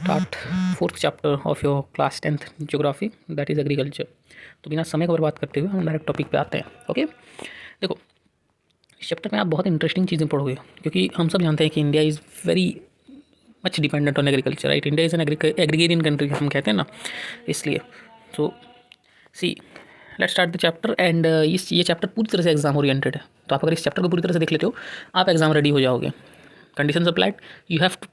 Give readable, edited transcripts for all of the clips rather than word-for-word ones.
Start fourth chapter of your class 10th geography, that is agriculture. तो बिना समय का बर्बाद करते हुए हम डायरेक्ट टॉपिक पे आते हैं। ओके, देखो इस चैप्टर में आप बहुत इंटरेस्टिंग चीज़ें पढ़ोगे, क्योंकि हम सब जानते हैं कि India is very much dependent on agriculture, right. India is an agrarian country हम कहते हैं ना, इसलिए। So see let's start the chapter and ये चैप्टर पूरी तरह से एग्जाम ओरिएंटेड है। तो आप अगर इस चैप्टर को पूरी तरह से देख लेते हो, आप एग्जाम रेडी हो जाओगे। Conditions applied, you have to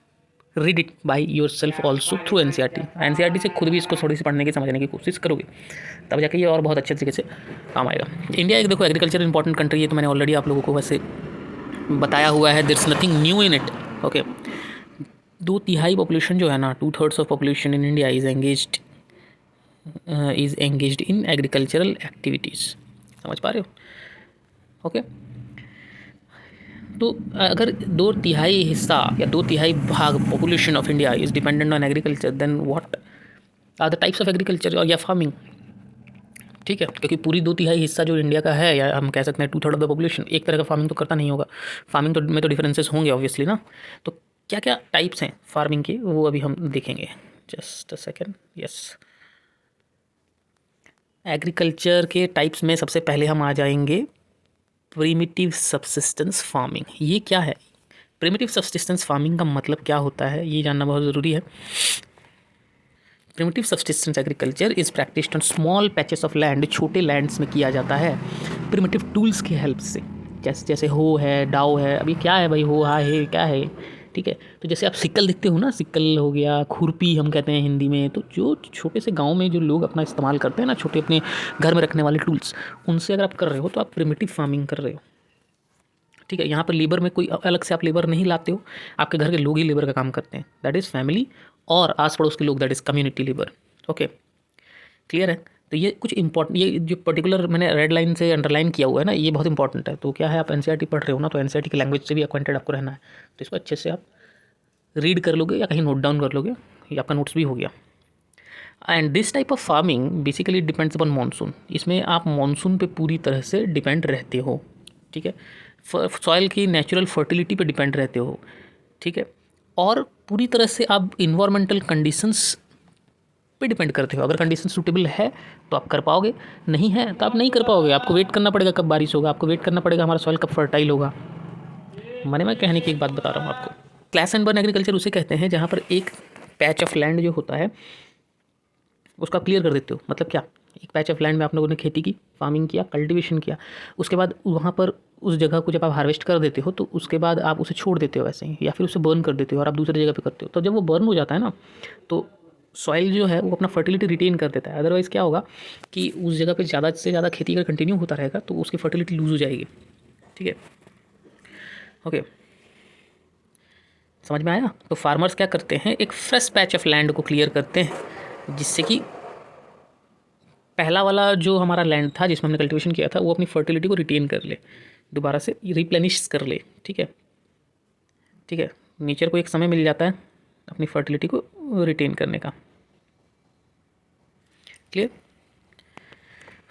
read it by yourself also through an से खुद भी इसको थोड़ी सी पढ़ने की समझने की कोशिश करोगे, तब जाके ये और बहुत अच्छे तरीके से काम आएगा। इंडिया एक देखो एग्रीकल्चर इंपॉर्टेंट कंट्री है, तो मैंने ऑलरेडी आप लोगों को वैसे बताया हुआ है, there is nothing new in it. Okay, 2/3 population जो है ना, 2/3 of population in India is engaged in agricultural activities. समझ पा रहे हो? ओके, तो अगर 2/3 हिस्सा या 2/3 भाग population of India is dependent on agriculture, then what are the types of agriculture या फार्मिंग। ठीक है, क्योंकि पूरी 2/3 हिस्सा जो इंडिया का है, या हम कह सकते हैं 2/3 ऑफ द पॉपुलेशन, एक तरह का फार्मिंग तो करता नहीं होगा। फार्मिंग तो में तो डिफरेंसेस होंगे ऑब्वियसली ना। तो क्या क्या टाइप्स हैं फार्मिंग के, वो अभी हम देखेंगे। Just a second. Yes, agriculture के टाइप्स में सबसे पहले हम आ जाएंगे प्रिमिटिव सब्सिस्टेंस फार्मिंग। ये क्या है? प्रिमिटिव सब्सिस्टेंस फार्मिंग का मतलब क्या होता है, ये जानना बहुत ज़रूरी है। Primitive subsistence agriculture is practised on small patches of land, छोटे लैंड्स में किया जाता है प्रिमिटिव टूल्स की हेल्प से। जैसे हो है, डाउ है। अभी क्या है भाई, हो हा है, क्या है? ठीक है, तो जैसे आप सिक्कल देखते हो ना, सिक्कल हो गया, खुरपी हम कहते हैं हिंदी में। तो जो छोटे से गांव में जो लोग अपना इस्तेमाल करते हैं ना, छोटे अपने घर में रखने वाले टूल्स, उनसे अगर आप कर रहे हो तो आप प्रिमिटिव फार्मिंग कर रहे हो। ठीक है, यहाँ पर लेबर में कोई अलग से आप लेबर नहीं लाते हो, आपके घर के लोग ही लेबर का काम करते हैं, दैट इज़ फैमिली, और आस पड़ोस के लोग, that is community labour. Okay, clear है? तो ये कुछ इंपॉर्टेंट, ये जो पर्टिकुलर मैंने रेड लाइन से अंडरलाइन किया हुआ है ना, ये बहुत इंपॉर्टेंट है। तो क्या है, आप एनसीईआरटी पढ़ रहे हो ना, तो एनसीईआरटी की लैंग्वेज से भी अक्वाइंटेड आपको रहना है। तो इसको अच्छे से आप रीड कर लोगे या कहीं नोट डाउन कर लोगे, ये आपका नोट्स भी हो गया। And this type of farming basically depends upon monsoon. इसमें आप मानसून पे पूरी तरह से डिपेंड रहते हो। ठीक है, सॉइल की नेचुरल फर्टिलिटी पे डिपेंड रहते हो। ठीक है, और पूरी तरह से आप इन्वायरमेंटल कंडीशंस पे डिपेंड करते हो। अगर कंडीशन सूटेबल है तो आप कर पाओगे, नहीं है तो आप नहीं कर पाओगे। आपको वेट करना पड़ेगा कब बारिश होगा, आपको वेट करना पड़ेगा हमारा सॉइल कब फर्टाइल होगा। मैं कहने की एक बात बता रहा हूँ आपको। क्लैश एंड बर्न एग्रीकल्चर उसे कहते हैं जहाँ पर एक पैच ऑफ लैंड जो होता है उसका क्लियर कर देते हो। मतलब क्या, एक पैच ऑफ लैंड में आप लोगों ने खेती की, फार्मिंग किया, कल्टीवेशन किया, उसके बाद वहाँ पर उस जगह को जब आप हार्वेस्ट कर देते हो, तो उसके बाद आप उसे छोड़ देते हो वैसे ही, या फिर उसे बर्न कर देते हो और आप दूसरी जगह पे करते हो। तो जब वो बर्न हो जाता है ना, तो सॉइल जो है वो अपना फर्टिलिटी रिटेन कर देता है। अदरवाइज़ क्या होगा कि उस जगह पे ज़्यादा से ज़्यादा खेती अगर कंटिन्यू होता रहेगा तो उसकी फर्टिलिटी लूज़ हो जाएगी। ठीक है, ओके, समझ में आया? तो फार्मर्स क्या करते हैं, एक फ्रेश पैच ऑफ लैंड को क्लियर करते हैं, जिससे कि पहला वाला जो हमारा लैंड था जिसमें हमने कल्टीवेशन किया था, वो अपनी फर्टिलिटी को रिटेन कर ले, दोबारा से रिप्लेनिश कर ले। ठीक है, ठीक है, नेचर को एक समय मिल जाता है अपनी फर्टिलिटी को रिटेन करने का। क्लियर?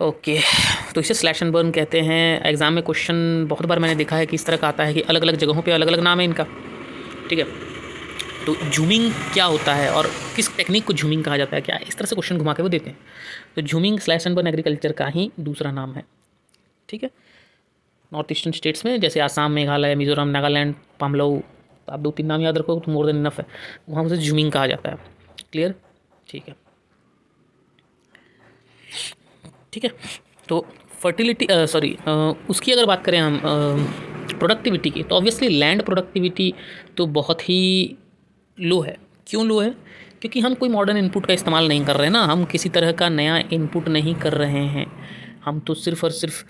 ओके, तो इसे स्लैश एंड बर्न कहते हैं। एग्जाम में क्वेश्चन बहुत बार मैंने देखा है कि इस तरह का आता है कि अलग अलग जगहों पे अलग अलग नाम है इनका। ठीक है, तो झूमिंग क्या होता है और किस टेक्निक को झूमिंग कहा जाता है, क्या इस तरह से क्वेश्चन घुमा के वो देते हैं। तो झूमिंग स्लैश एंड बर्न एग्रीकल्चर का ही दूसरा नाम है। ठीक है, नॉर्थ ईस्टर्न स्टेट्स में जैसे आसाम, मेघालय, मिजोरम, नागालैंड, पामलऊ, तो आप 2-3 नाम याद रखो तो मोर देन इनफ है, वहाँ उसे झूमिंग कहा जाता है। क्लियर? ठीक है, ठीक है, तो फर्टिलिटी उसकी अगर बात करें हम प्रोडक्टिविटी की, तो ऑब्वियसली लैंड प्रोडक्टिविटी तो बहुत ही लो है। क्यों लो है? क्योंकि हम कोई मॉडर्न इनपुट का इस्तेमाल नहीं कर रहे हैं ना, हम किसी तरह का नया इनपुट नहीं कर रहे हैं। हम तो सिर्फ और सिर्फ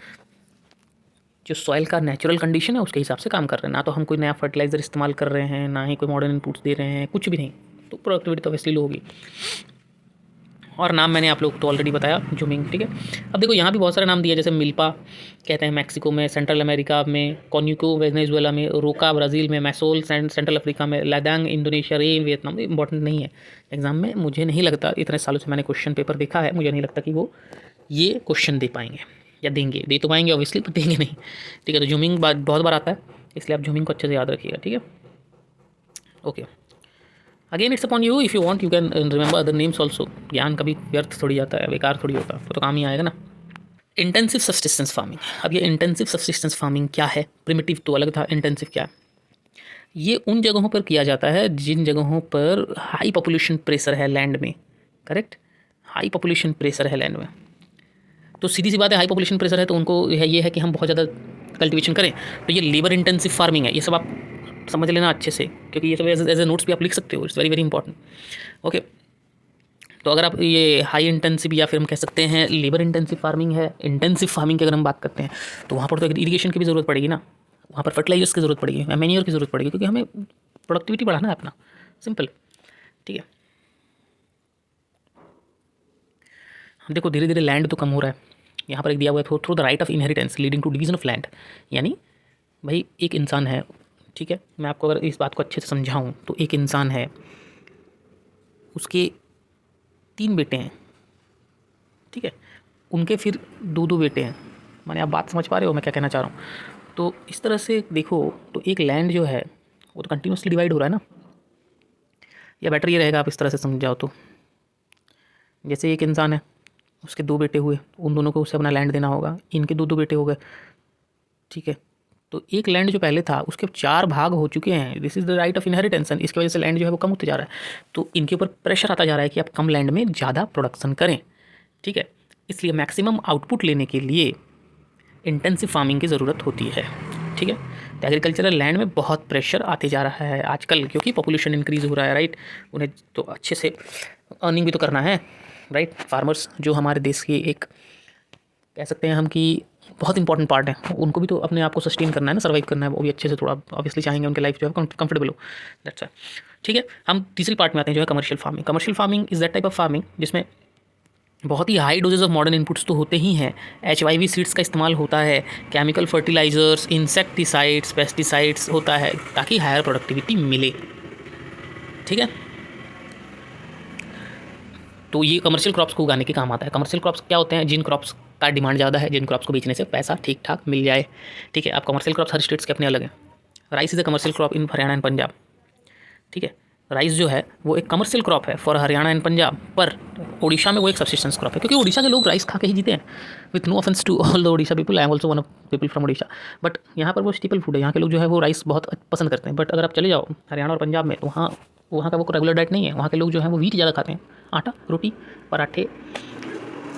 जो सॉइल का नेचुरल कंडीशन है उसके हिसाब से काम कर रहे हैं। ना तो हम कोई नया फर्टिलाइज़र इस्तेमाल कर रहे हैं, ना ही कोई मॉडर्न इनपुट्स दे रहे हैं, कुछ भी नहीं। तो प्रोडक्टिविटी तो ऑब्वियसली लो होगी। और नाम मैंने आप लोग को तो ऑलरेडी बताया, जूमिंग। ठीक है, अब देखो यहाँ भी बहुत सारे नाम दिए, जैसे मिल्पा कहते हैं मैक्सिको में, सेंट्रल अमेरिका में, कॉन्यूको वेनेजुएला में, रोका ब्राज़ील में, मैसोल सेंट्रल अफ्रीका में, लादांग इंडोनेशिया, रे वियतनाम। इंपॉर्टेंट नहीं है एग्जाम में, मुझे नहीं लगता, इतने सालों से मैंने क्वेश्चन पेपर देखा है, मुझे नहीं लगता कि वो ये क्वेश्चन दे पाएंगे या देंगे। दे तो पाएंगे ऑब्वियसली, पर देंगे नहीं। ठीक है, तो जूमिंग बहुत बार आता है, इसलिए आप जूमिंग को अच्छे से याद रखिएगा। ठीक है, okay, again it's upon you, if you want you can remember other names also. ज्ञान कभी व्यर्थ थोड़ी जाता है, बेकार थोड़ी होता, तो काम ही आएगा ना। Intensive subsistence farming. अब ये इंटेंसिव सब्सिस्टेंस फार्मिंग क्या है? प्रिमिटिव तो अलग था, इंटेंसिव क्या है? ये उन जगहों पर किया जाता है जिन जगहों पर हाई पॉपुलेशन प्रेशर है लैंड में। करेक्ट, हाई पॉपुलेशन प्रेशर है लैंड में। तो सीधी सी बात है, हाई पॉपुलेशन प्रेशर है तो उनको ये है कि हम बहुत ज़्यादा कल्टीवेशन करें, तो ये लेबर इंटेंसिव फार्मिंग है। ये सब आप समझ लेना अच्छे से, क्योंकि ये सब एज ए नोट्स भी आप लिख सकते हो। It's very very important. Okay, तो अगर आप ये हाई इंटेंसिव या फिर हम कह सकते हैं लेबर इंटेंसिव फार्मिंग है, इंटेंसिव फार्मिंग की अगर हम बात करते हैं, तो वहाँ पर तो इरीगेशन की भी ज़रूरत पड़ेगी ना, वहाँ पर फर्टिलाइजर्स की ज़रूरत पड़ेगी, मैन्योर की ज़रूरत पड़ेगी, क्योंकि हमें प्रोडक्टिविटी बढ़ाना है अपना, सिंपल। ठीक है, हम देखो धीरे धीरे लैंड तो कम हो रहा है। यहाँ पर एक दिया हुआ है, through the right of inheritance leading to division of land. यानी भाई एक इंसान है, ठीक है, मैं आपको अगर इस बात को अच्छे से समझाऊँ तो एक इंसान है, उसके 3 बेटे हैं, ठीक है, उनके फिर 2-2 बेटे हैं। माने आप बात समझ पा रहे हो मैं क्या कहना चाह रहा हूँ? तो इस तरह से देखो तो एक लैंड जो है वो तो कंटिन्यूसली डिवाइड हो रहा है ना। या बेटर ये रहेगा आप इस तरह से समझ जाओ तो, जैसे एक इंसान है, उसके 2 बेटे हुए, उन दोनों को उसे अपना लैंड देना होगा, इनके 2-2 बेटे हो गए, ठीक है। तो एक लैंड जो पहले था उसके 4 भाग हो चुके हैं। This is the right of inheritance, इसकी वजह से लैंड जो है वो कम होते जा रहा है। तो इनके ऊपर प्रेशर आता जा रहा है कि आप कम लैंड में ज़्यादा प्रोडक्शन करें, ठीक है। इसलिए मैक्सिमम आउटपुट लेने के लिए इंटेंसिव फार्मिंग की ज़रूरत होती है, ठीक है। तो एग्रीकल्चरल लैंड में बहुत प्रेशर आते जा रहा है आजकल, क्योंकि पॉपुलेशन इंक्रीज़ हो रहा है, राइट। उन्हें तो अच्छे से अर्निंग भी तो करना है, राइट। फार्मर्स जो हमारे देश की एक कह सकते हैं हम कि बहुत इंपॉर्टेंट पार्ट है, उनको भी तो अपने आप को सस्टेन करना है ना, सर्वाइव करना है, वो भी अच्छे से थोड़ा ऑब्वियसली चाहेंगे उनकी लाइफ जो है कंफर्टेबल हो, दैट्स व्हाई। ठीक है, हम तीसरी पार्ट में आते हैं जो है commercial farming. Commercial farming is that type of farming जिसमें बहुत ही high doses of modern inputs तो होते ही हैं। HYV सीड्स का इस्तेमाल होता है, केमिकल फर्टिलाइजर्स, इंसेक्टिसाइड्स, पेस्टिसाइड्स होता है, ताकि हायर प्रोडक्टिविटी मिले, ठीक है। तो ये कमर्शियल क्रॉप्स को उगाने के काम आता है। कमर्शियल क्रॉप्स क्या होते हैं? जिन क्रॉप्स का डिमांड ज़्यादा है, जिन क्रॉप्स को बेचने से पैसा ठीक ठाक मिल जाए, ठीक है। अब कमर्शियल क्रॉप्स हर स्टेट्स के अपने अलग हैं। Rice is a commercial crop in Haryana and Punjab, ठीक है। राइस जो है वो एक कमर्शियल क्रॉप है फॉर हरियाणा एंड पंजाब, पर ओडिशा में वो एक सब्सिस्टेंस क्रॉप है, क्योंकि ओडिशा के लोग राइस खा के ही जीते हैं। With no offence to all the Odisha people, I am also one of people from Odisha, but यहाँ पर वो स्टीपल फूड है। यहाँ के लोग जो है वो राइस बहुत पसंद करते हैं। बट अगर आप चले जाओ हरियाणा और पंजाब में, तो वहाँ का वो रेगुलर डाइट नहीं है। वहाँ के लोग जो है वो व्हीट ज़्यादा खाते हैं, आटा, रोटी, पराठे,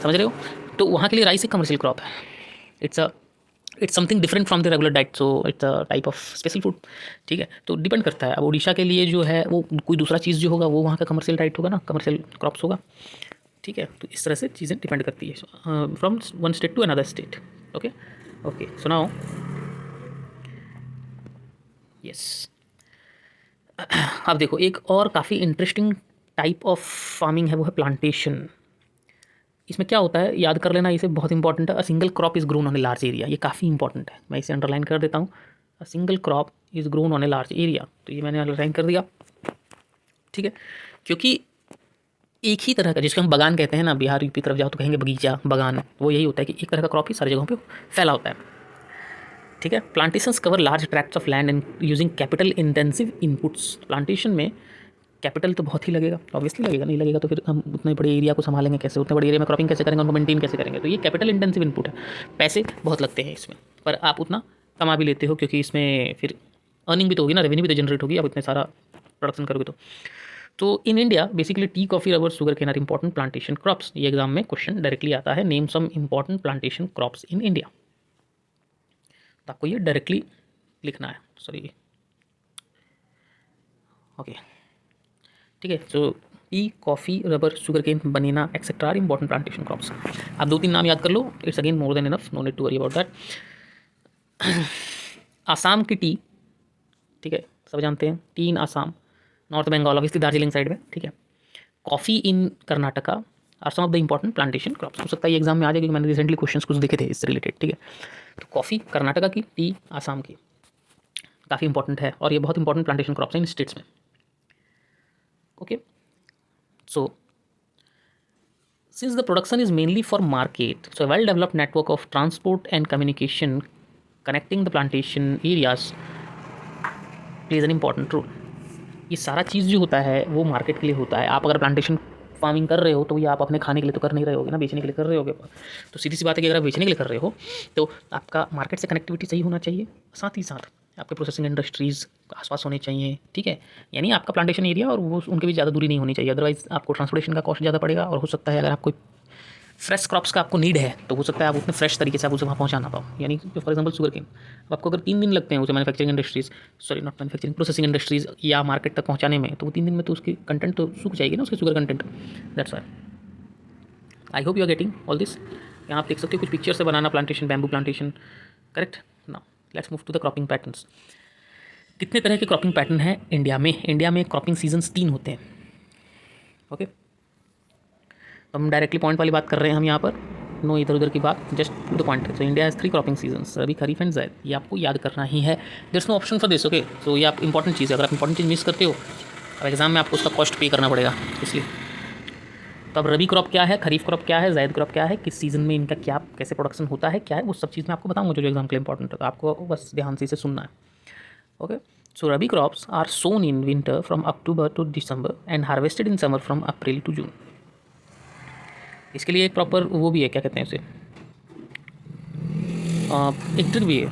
समझ रहे हो। तो वहाँ के लिए राइस एक कमर्शियल क्रॉप है। It's something different from the regular diet, so it's a type of special food, ठीक है। तो डिपेंड करता है। अब उड़ीसा के लिए जो है वो कोई दूसरा चीज़ जो होगा वो वहाँ का कमर्शियल डाइट होगा ना, कमर्शियल क्रॉप्स होगा, ठीक है। तो इस तरह से चीज़ें डिपेंड करती है from one state to another state. Okay okay, सुनाओ। यस, अब देखो एक और काफ़ी इंटरेस्टिंग टाइप ऑफ फार्मिंग है, वो है प्लांटेशन। इसमें क्या होता है याद कर लेना, इसे बहुत इंपॉर्टेंट है। A single crop is grown on a large area, ये काफ़ी इंपॉर्टेंट है, मैं इसे अंडरलाइन कर देता हूँ। A single crop is grown on a large area, तो ये मैंने अंडरलाइन कर दिया, ठीक है। क्योंकि एक ही तरह का, जिसको हम बगान कहते हैं ना, बिहार यूपी तरफ जाओ तो कहेंगे बगीचा, बगान, वो यही होता है कि एक तरह का क्रॉप ही सारी जगहों पे फैला होता है, ठीक है। Plantations cover large tracts of land and using capital intensive inputs. Plantation में कैपिटल तो बहुत ही लगेगा, ऑब्वियसली लगेगा, नहीं लगेगा तो फिर हम उतने बड़े एरिया को संभालेंगे कैसे, उतने बड़े एरिया में क्रॉपिंग कैसे करेंगे, उनको मेंटेन कैसे करेंगे। तो ये कैपिटल इंटेंसिव इनपुट है, पैसे बहुत लगते हैं इसमें, पर आप उतना कमा भी लेते हो, क्योंकि इसमें फिर अर्निंग भी तो होगी ना, रेवेन्यू भी तो जनरेट होगी, आप इतने सारा प्रोडक्शन करोगे तो in India basically tea, coffee, rubber, sugar cane are important plantation crops. ये एग्जाम में क्वेश्चन डायरेक्टली आता है, name some important plantation crops in India. तो आपको ये डायरेक्टली लिखना है, सॉरी, ओके, ठीक है। So tea, coffee, rubber, sugar cane, banana etcetera are important plantation crops. आप 2-3 नाम याद कर लो, it's again more than enough, no need to worry about that. Assam की टी, ठीक है, सब जानते हैं, tea in Assam, north Bengal obviously Darjeeling side में, ठीक है। Coffee in Karnataka are some of the important plantation crops. हो सकता है ये एग्जाम में आ जाए, क्योंकि मैंने रिसेंटली क्वेश्चंस कुछ देखे थे इससे रिलेटेड, ठीक है। तो कॉफ़ी कर्नाटका की, टी आसाम की, काफ़ी इंपॉर्टेंट है, और ये बहुत इंपॉर्टेंट प्लांटेशन क्रॉप्स हैं इन स्टेट्स में, okay. So since the production is mainly for market, so a well developed network of transport and communication connecting the plantation areas plays an important role. ये सारा चीज़ जो होता है वो मार्केट के लिए होता है। आप अगर प्लांटेशन फार्मिंग कर रहे हो तो ये आप अपने खाने के लिए तो कर नहीं रहे होगे ना, बेचने के लिए कर रहे होगे। तो सीधी सी बात है कि अगर आप बेचने के लिए कर रहे हो तो आपका मार्केट से कनेक्टिविटी सही होना चाहिए, साथ ही साथ आपके प्रोसेसिंग इंडस्ट्रीज़ आसपास होने चाहिए, ठीक है। यानी आपका प्लांटेशन एरिया और वो उनके बीच ज़्यादा दूरी नहीं होनी चाहिए, अदरवाइज़ आपको ट्रांसपोर्टेशन का कॉस्ट ज़्यादा पड़ेगा। और हो सकता है अगर आप कोई फ्रेश क्रॉप्स का आपको नीड है तो हो सकता है आप उतने फ्रेश तरीके से आप उसे वहाँ पहुँचा ना पाओ। यानी फॉर एग्जांपल शुगर केन, अब आपको अगर 3 दिन लगते हैं उसे manufacturing industries, sorry not manufacturing, processing industries या मार्केट तक पहुँचाने में, तो वो 3 दिन में तो उसकी कंटेंट तो सूख जाएगी ना, उसकी sugar content. That's why I hope you are getting all this. यहाँ आप देख सकते हो कुछ पिक्चर से banana plantation, bamboo plantation, correct. Now let's move to the cropping patterns. कितने तरह के क्रॉपिंग पैटर्न हैं इंडिया में? इंडिया में क्रॉपिंग सीजन्स 3 होते हैं, ओके। तो हम डायरेक्टली पॉइंट वाली बात कर रहे हैं हम यहाँ पर, नो इधर उधर की बात, just to the point. So India has 3 cropping seasons, rabi, kharif and zaid. ये आपको याद करना ही है, there is no option for this, okay. So ये आप इंपॉर्टेंट चीज़ है, अगर आप इंपॉर्टेंट चीज़ मिस करते हो अब एग्जाम में आपको उसका कॉस्ट पे करना पड़ेगा, इसलिए। तो अब रबी क्रॉप क्या है, खरीफ क्रॉप क्या है, ज़ैद क्रॉप क्या है, किस सीज़न में इनका क्या कैसे प्रोडक्शन होता है, क्या है, वो सब चीज़ मैं आपको बताऊँगा जो एग्जाम के लिए इंपॉर्टेंट है। तो आपको बस ध्यान से इसे सुनना है, okay. So rabi crops are sown in winter from October to December and harvested in summer from April to June. इसके लिए एक प्रॉपर वो भी है, क्या कहते हैं उसे, एक ट्रिक भी है,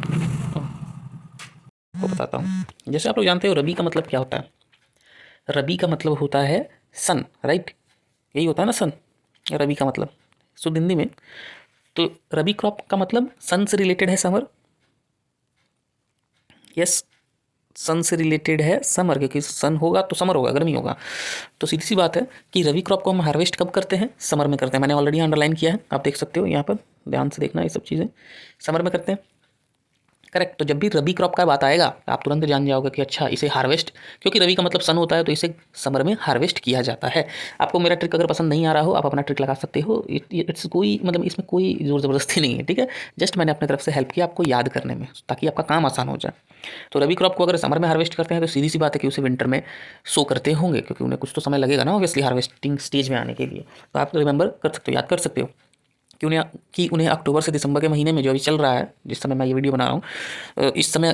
वो बताता हूँ। जैसे आप लोग जानते हो रबी का मतलब क्या होता है? रबी का मतलब होता है सन, राइट? यही होता है ना सन, रबी का मतलब शुद्ध हिंदी में। तो रबी क्रॉप का मतलब सन से रिलेटेड है समर, यस, सन से रिलेटेड है समर, क्योंकि सन होगा तो समर होगा, गर्मी होगा। तो सीधी सी बात है कि रबी क्रॉप को हम हार्वेस्ट कब करते हैं? समर में करते हैं। मैंने ऑलरेडी अंडरलाइन किया है, आप देख सकते हो यहाँ पर, ध्यान से देखना, ये सब चीज़ें समर में करते हैं, करेक्ट। तो जब भी रबी क्रॉप का बात आएगा आप तुरंत जान जाओगे कि अच्छा इसे हार्वेस्ट, क्योंकि रबी का मतलब सन होता है तो इसे समर में हार्वेस्ट किया जाता है। आपको मेरा ट्रिक अगर पसंद नहीं आ रहा हो आप अपना ट्रिक लगा सकते हो, इट्स कोई मतलब इसमें कोई जोर ज़बरदस्ती नहीं है, ठीक है। जस्ट मैंने अपनी तरफ से हेल्प किया आपको याद करने में, ताकि आपका काम आसान हो जाए। तो रबी क्रॉप को अगर समर में हार्वेस्ट करते हैं तो सीधी सी बात है कि उसे विंटर में सो करते होंगे, क्योंकि उन्हें कुछ तो समय लगेगा ना ऑब्वियसली हार्वेस्टिंग स्टेज में आने के लिए। तो आप रिमेंबर कर सकते हो, याद कर सकते हो कि उन्हें अक्टूबर से दिसंबर के महीने में जो अभी चल रहा है, जिस समय मैं ये वीडियो बना रहा हूँ, इस समय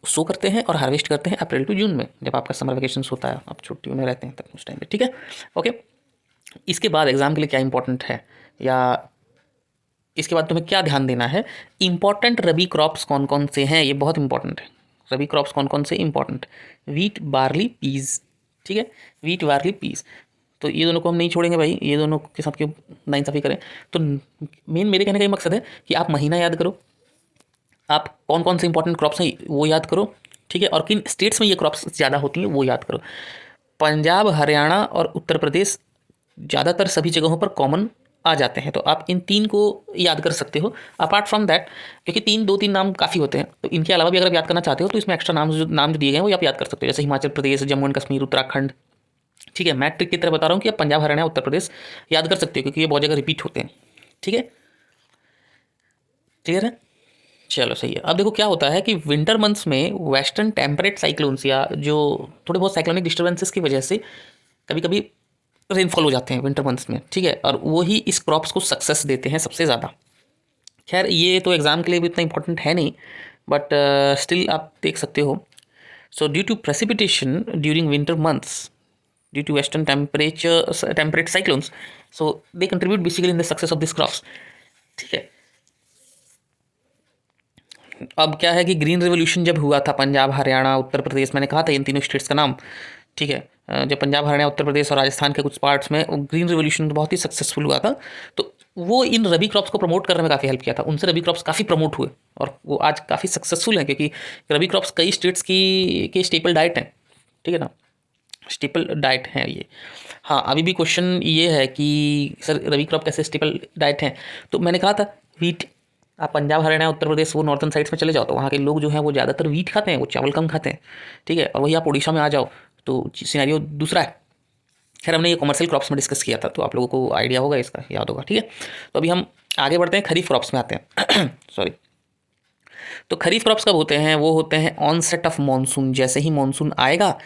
सो करते हैं और हार्वेस्ट करते हैं अप्रैल टू जून में, जब आपका समर वेकेशन होता है, आप छुट्टियों में रहते हैं तब उस टाइम पे, ठीक है, ओके। इसके बाद एग्जाम के लिए क्या इंपॉर्टेंट है, या इसके बाद तुम्हें क्या ध्यान देना है? इंपॉर्टेंट रबी क्रॉप्स कौन कौन से हैं, ये बहुत इंपॉर्टेंट है। रबी क्रॉप्स कौन कौन से इंपॉर्टेंट? वीट, बार्ली, पीज, ठीक है, वीट, बार्ली, पीज। तो ये दोनों को हम नहीं छोड़ेंगे भाई, ये दोनों के साथ क्यों नाइंसाफ़ी करें। तो मेन मेरे कहने का ये मकसद है कि आप महीना याद करो, आप कौन कौन से इंपॉर्टेंट क्रॉप्स हैं वो याद करो, ठीक है, और किन स्टेट्स में ये क्रॉप्स ज़्यादा होती हैं वो याद करो। पंजाब, हरियाणा और उत्तर प्रदेश ज़्यादातर सभी जगहों पर कॉमन आ जाते हैं, तो आप इन 3 को याद कर सकते हो। अपार्ट फ्रॉम दैट, क्योंकि 2-3 नाम काफ़ी होते हैं, तो इनके अलावा भी अगर आप याद करना चाहते हो तो इसमें एक्स्ट्रा नाम जो दिए गए हैं वो आप याद कर सकते हो, जैसे हिमाचल प्रदेश, जम्मू एंड कश्मीर, उत्तराखंड, ठीक है। मैं ट्रिक की तरह बता रहा हूँ कि आप पंजाब, हरियाणा, उत्तर प्रदेश याद कर सकते हो, क्योंकि ये बहुत जगह रिपीट होते हैं, ठीक है, क्लियर है। चलो सही है। अब देखो क्या होता है कि विंटर मंथ्स में वेस्टर्न टेम्परेट साइक्लोन्स या जो थोड़े बहुत साइक्लोनिक डिस्टर्बेंसेस की वजह से कभी कभी रेनफॉल हो जाते हैं विंटर मंथ्स में, ठीक है, और वो ही इस क्रॉप्स को सक्सेस देते हैं सबसे ज़्यादा। खैर ये तो एग्जाम के लिए भी इतना इंपॉर्टेंट है नहीं, बट स्टिल आप देख सकते हो। So due to precipitation during winter months due to western temperate cyclones, so they contribute basically in the success of these crops, ठीक है। अब क्या है कि ग्रीन रेवोल्यूशन जब हुआ था पंजाब, हरियाणा, उत्तर प्रदेश, मैंने कहा था इन तीनों स्टेट्स का नाम, ठीक है, जब पंजाब, हरियाणा, उत्तर प्रदेश और राजस्थान के कुछ पार्ट्स में ग्रीन रेवोल्यूशन बहुत ही सक्सेसफुल हुआ था, तो वो इन रबी क्रॉप्स को प्रमोट करने में काफ़ी हेल्प किया था, उनसे रबी क्रॉप्स काफ़ी प्रमोट हुए और वो आज काफ़ी सक्सेसफुल हैं, क्योंकि रबी क्रॉप्स कई स्टेट्स की स्टेपल डाइट हैं, ठीक है ना, स्टेपल डाइट है ये। हाँ, अभी भी क्वेश्चन ये है कि सर रबी क्रॉप कैसे स्टेपल डाइट हैं, तो मैंने कहा था वीट। आप पंजाब, हरियाणा, उत्तर प्रदेश, वो नॉर्थन साइड्स में चले जाओ तो वहाँ के लोग जो हैं वो ज़्यादातर वीट खाते हैं, वो चावल कम खाते हैं, ठीक है। और वही आप उड़ीसा में आ जाओ तो सिनेरियो दूसरा है। खैर हमने ये कमर्शियल क्रॉप्स में डिस्कस किया था, तो आप लोगों को आइडिया होगा, इसका याद होगा, ठीक है। तो अभी हम आगे बढ़ते हैं, खरीफ क्रॉप्स में आते हैं सॉरी। तो खरीफ क्रॉप्स कब होते हैं? वो होते हैं ऑनसेट ऑफ मानसून, जैसे ही मानसून आएगा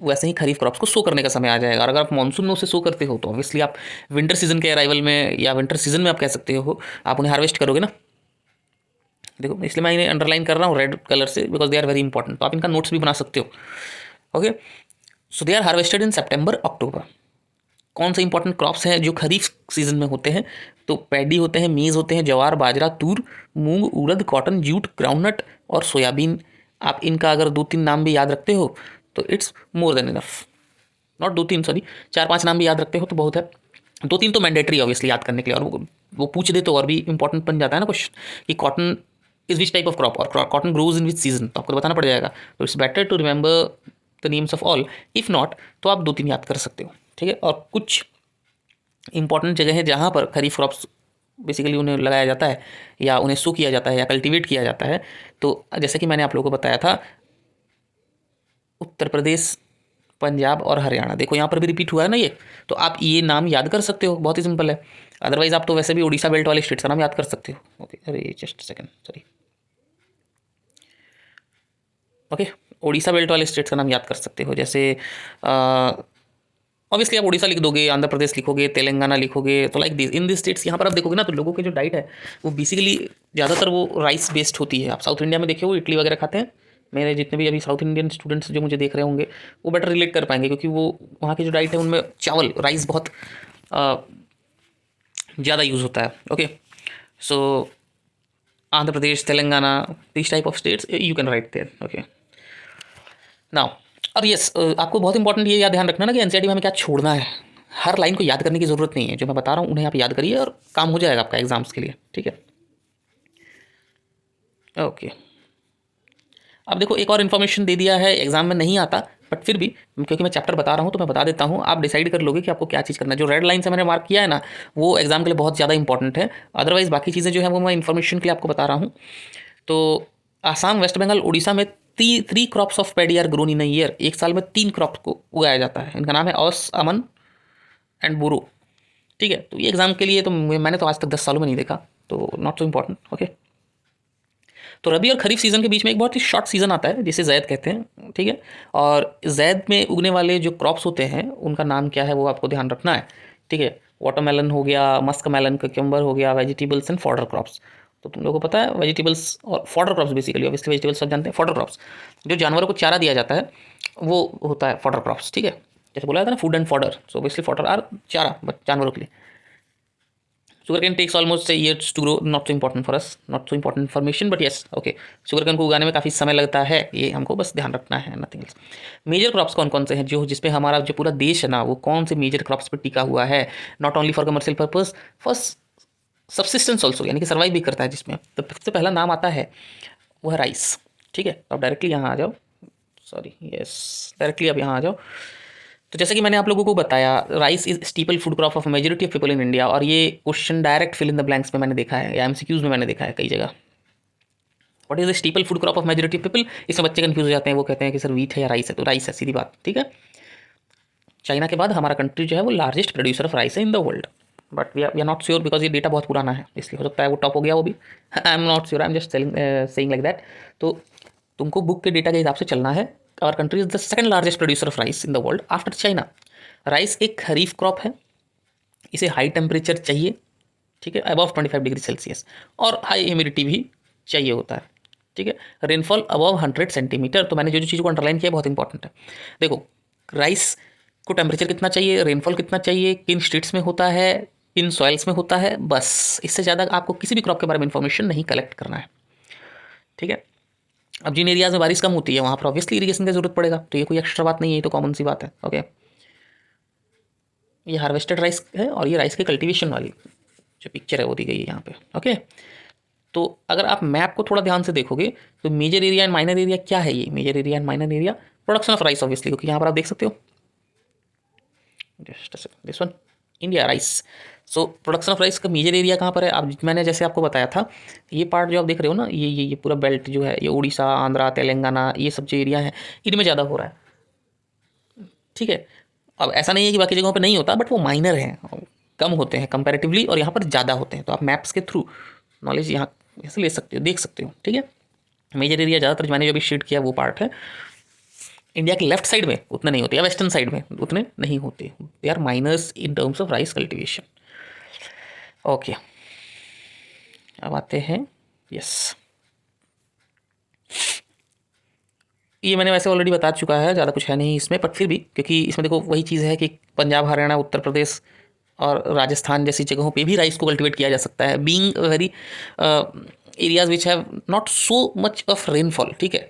वैसे ही खरीफ क्रॉप्स को सो करने का समय आ जाएगा। और अगर आप मानसून में उसे सो करते हो तो ऑब्वियसली आप विंटर सीजन के अराइवल में या विंटर सीजन में आप कह सकते हो आप उन्हें हार्वेस्ट करोगे ना। देखो इसलिए मैं इन्हें अंडरलाइन कर रहा हूँ रेड कलर से, because they are very important. तो आप इनका नोट्स भी बना सकते हो, okay. So they are harvested in September October. कौन से इंपॉर्टेंट क्रॉप्स हैं जो खरीफ सीजन में होते हैं? तो पैडी होते हैं, मेज़ होते हैं, जवार, बाजरा, तूर, मूंग, उड़द, कॉटन, जूट, ग्राउंडनट और सोयाबीन। आप इनका अगर 2-3 नाम भी याद रखते हो तो it's more than enough. Not 2-3, sorry, 4-5 नाम भी याद रखते हो तो बहुत है। 2-3 तो मैंडेटरी ऑब्वियसली याद करने के लिए, और वो पूछ दे तो और भी इंपॉर्टेंट बन जाता है ना क्वेश्चन कि cotton is which type of crop और cotton grows in which season, तो आपको बताना पड़ जाएगा। तो it's better to remember the names of all. If not तो आप 2-3 याद कर सकते हो, ठीक है। और कुछ इंपॉर्टेंट जगह है जहाँ पर खरीफ क्रॉप्स बेसिकली उन्हें लगाया जाता है या उन्हें सो किया जाता है या कल्टीवेट किया जाता है। तो जैसे कि मैंने आप लोगों को बताया था, उत्तर प्रदेश, पंजाब और हरियाणा, देखो यहाँ पर भी रिपीट हुआ है ना ये, तो आप ये नाम याद कर सकते हो, बहुत ही सिंपल है। अदरवाइज आप तो वैसे भी उड़ीसा बेल्ट वाले स्टेट्स का नाम याद कर सकते हो। ओके, अरे just second, sorry. Okay, Orissa belt वाले स्टेट्स का नाम याद कर सकते हो, जैसे ऑब्वियसली आप उड़ीसा लिख दोगे, आंध्र प्रदेश लिखोगे, तेलंगाना लिखोगे, तो like this in this states. यहाँ पर आप देखोगे ना तो लोगों की जो डाइट है वो बेसिकली ज़्यादातर वो राइस बेस्ड होती है। आप साउथ इंडिया में देखे हो इडली वगैरह खाते हैं, मेरे जितने भी अभी साउथ इंडियन स्टूडेंट्स जो मुझे देख रहे होंगे वो बेटर रिलेट कर पाएंगे, क्योंकि वो वहाँ की जो डाइट है उनमें चावल, राइस बहुत ज़्यादा यूज़ होता है। Okay, so Andhra Pradesh, Telangana, this type of states you can write there. Okay, now, और यस, आपको बहुत इंपॉर्टेंट ये याद ध्यान रखना ना कि एनसीईआरटी में हमें क्या छोड़ना है। हर लाइन को याद करने की ज़रूरत नहीं है, जो मैं बता रहा हूँ उन्हें आप याद करिए और काम हो जाएगा आपका एग्जाम्स के लिए, ठीक है। ओके, अब देखो एक और इन्फॉर्मेशन दे दिया है, एग्जाम में नहीं आता बट फिर भी क्योंकि मैं चैप्टर बता रहा हूँ तो मैं बता देता हूँ, आप डिसाइड कर लोगे कि आपको क्या चीज़ करना है। जो रेड लाइन से मैंने मार्क किया है ना वो एग्जाम के लिए बहुत ज़्यादा इंपॉर्टेंट है, अदरवाइज बाकी चीज़ें जो है वो मैं इन्फॉर्मेशन के लिए आपको बता रहा हूँ। तो आसाम, वेस्ट बंगाल, उड़ीसा में 3 crops of paddy are grown in a year. एक साल में 3 क्रॉप को उगाया जाता है, इनका नाम है औस, अमन एंड बुरो, ठीक है। तो ये एग्जाम के लिए तो मैंने तो आज तक 10 सालों में नहीं देखा, तो नॉट सो इम्पॉर्टेंट। ओके, तो रबी और खरीफ सीजन के बीच में एक बहुत ही शॉर्ट सीजन आता है जिसे जैद कहते हैं, ठीक है। और जैद में उगने वाले जो क्रॉप्स होते हैं उनका नाम क्या है वो आपको ध्यान रखना है, ठीक है। वाटरमेलन हो गया, मस्क मेलन, क्यूकम्बर हो गया, वेजिटेबल्स एंड फॉडर क्रॉप्स। तो तुम लोगों को पता है वेजिटेबल्स और fodder crops, basically obviously vegetables सब जानते हैं, फॉडर क्रॉप्स जो जानवरों को चारा दिया जाता है वो होता है फॉडर क्रॉप्स, ठीक है। जैसे बोला था ना food and fodder, so obviously fodder or चारा बट जानवरों के लिए। Sugarcane takes almost a years to grow, not so important for us, not so important information, but yes, okay, sugarcane को उगाने में काफ़ी समय लगता है, ये हमको बस ध्यान रखना है, नथिंग एल्स। मेजर क्रॉप्स कौन कौन से हैं जो जिसपे हमारा जो पूरा देश है ना वो कौन से मेजर क्रॉप्स पे टिका हुआ है, not only for commercial purpose, for subsistence also, यानी कि सर्वाइव भी करता है, जिसमें तो सबसे पहला नाम आता है वो है राइस, ठीक है। तो आप डायरेक्टली यहाँ आ जाओ, सॉरी, यस, डायरेक्टली आप यहाँ आ जाओ। तो जैसे कि मैंने आप लोगों को बताया, rice is staple food crop of majority of people in India, और ये question direct fill in the blanks में मैंने देखा है या एमसीक्यूज में मैंने देखा है कई जगह। What is the steeple food crop of majority of people, इसमें बच्चे कंफ्यूज हो जाते हैं, वो कहते हैं कि सर व्हीट है या राइस है, तो राइस है, सीधी बात, ठीक है। चाइना के बाद हमारा कंट्री जो है वो लार्जेस्ट प्रोड्यूसर ऑफ राइस है in the world, but we are not sure because ये डेटा बहुत पुराना है, इसलिए हो सकता है वो टॉप हो गया वो भी। I am not sure, I am just saying like that. तो तुमको बुक के डेटा के हिसाब से चलना है। Our country is the second largest producer of rice in the world after China. Rice एक खरीफ क्रॉप है, इसे हाई टेम्परेचर चाहिए, ठीक है, अबव 25 डिग्री सेल्सियस, और हाई ह्यूमिडिटी भी चाहिए होता है, ठीक है। Rainfall above 100 centimetre. तो मैंने जो जो चीज़ को अंडरलाइन किया बहुत इंपॉर्टेंट है। देखो राइस को टेम्परेचर कितना चाहिए, रेनफॉल कितना चाहिए, किन स्टेट्स में होता है, किन सॉइल्स में होता है, बस इससे ज़्यादा आपको किसी भी क्रॉप के बारे में इंफॉर्मेशन नहीं कलेक्ट करना है, ठीक है। अब जिन एरियाज़ में बारिश कम होती है वहाँ पर ऑब्वियसली इरीगेशन की जरूरत पड़ेगा, तो ये कोई एक्स्ट्रा बात नहीं है, ये तो कॉमन सी बात है। ओके, ये हार्वेस्टेड राइस है और ये राइस के कल्टीवेशन वाली जो पिक्चर है वो दी गई है यहाँ पे। ओके, तो अगर आप मैप को थोड़ा ध्यान से देखोगे तो major area and minor area क्या है, ये major area and minor area production of rice obviously, क्योंकि यहाँ पर आप देख सकते हो just this one India rice. So production of rice का मेजर एरिया कहाँ पर है, अब मैंने जैसे आपको बताया था ये पार्ट जो आप देख रहे हो ना, ये पूरा बेल्ट जो है ये उड़ीसा, आंध्रा, तेलंगाना, ये सब जो एरिया है इनमें ज़्यादा हो रहा है, ठीक है। अब ऐसा नहीं है कि बाकी जगहों पे नहीं होता, बट वो माइनर हैं, कम होते हैं कंपैरेटिवली, और यहाँ पर ज़्यादा होते हैं। तो आप मैप्स के थ्रू नॉलेज यहाँ ऐसे ले सकते हो, देख सकते हो, ठीक है। मेजर एरिया ज़्यादातर मैंने जो भी शीट किया वो पार्ट है। इंडिया के लेफ्ट साइड में उतने नहीं होते या वेस्टर्न साइड में उतने नहीं होते, they are minors in terms of rice cultivation. Okay, अब आते हैं, यस, ये मैंने वैसे ऑलरेडी बता चुका है, ज़्यादा कुछ है नहीं इसमें, बट फिर भी क्योंकि इसमें देखो वही चीज़ है कि पंजाब, हरियाणा, उत्तर प्रदेश और राजस्थान जैसी जगहों पे भी राइस को कल्टीवेट किया जा सकता है, being very areas which have not so much of rainfall. ठीक है,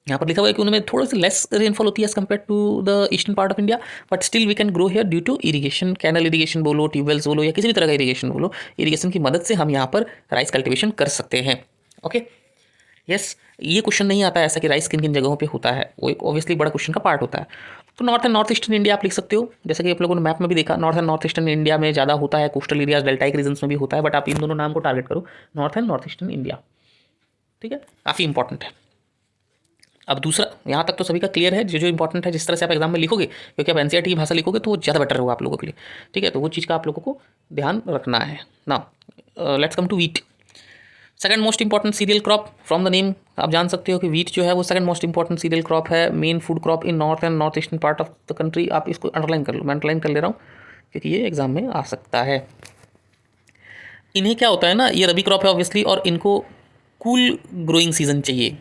यहाँ पर लिखा हुआ है कि उनमें थोड़ी सी लेस रेनफॉल होती है as compared to the eastern part of India, but still we can grow here due to irrigation, canal irrigation बोलो, ट्यूबवेल्स बोलो, या किसी भी तरह का इरीगेशन बोलो, इरीगेशन की मदद से हम यहाँ पर राइस कल्टिवेशन कर सकते हैं। ओके, यस, ये क्वेश्चन नहीं आता है ऐसा कि राइस किन किन जगहों पे होता है, वो एक ऑब्वियसली बड़ा क्वेश्चन का पार्ट होता है। तो north and north eastern India आप लिख सकते हो, जैसे कि आप लोगों ने मैप में भी देखा, north and north eastern India में ज़्यादा होता है, कोस्टल एरियाज डेल्टाइक रीजन्स में भी होता है, बट आप इन दोनों नाम को टारगेट करो, north and north eastern India. ठीक है, काफ़ी इंपॉर्टेंट है। अब दूसरा, यहाँ तक तो सभी का क्लियर है, जो जो इंपॉर्टेंट है, जिस तरह से आप एग्जाम में लिखोगे, क्योंकि आप एनसीईआरटी की भाषा लिखोगे तो वो ज़्यादा बेटर होगा आप लोगों के लिए। ठीक है, तो वो चीज़ का आप लोगों को ध्यान रखना है ना। Let's come to wheat, second most important cereal crop. From the name आप जान सकते हो कि वीट जो है वो second most important cereal crop है, main food crop in north and north eastern part of the country. आप इसको अंडरलाइन कर लो, मैं अंडरलाइन कर ले रहा हूँ क्योंकि ये एग्जाम में आ सकता है। इन्हें क्या होता है ना, ये रबी क्रॉप है ऑब्वियसली, और इनको कूल ग्रोइंग सीजन चाहिए।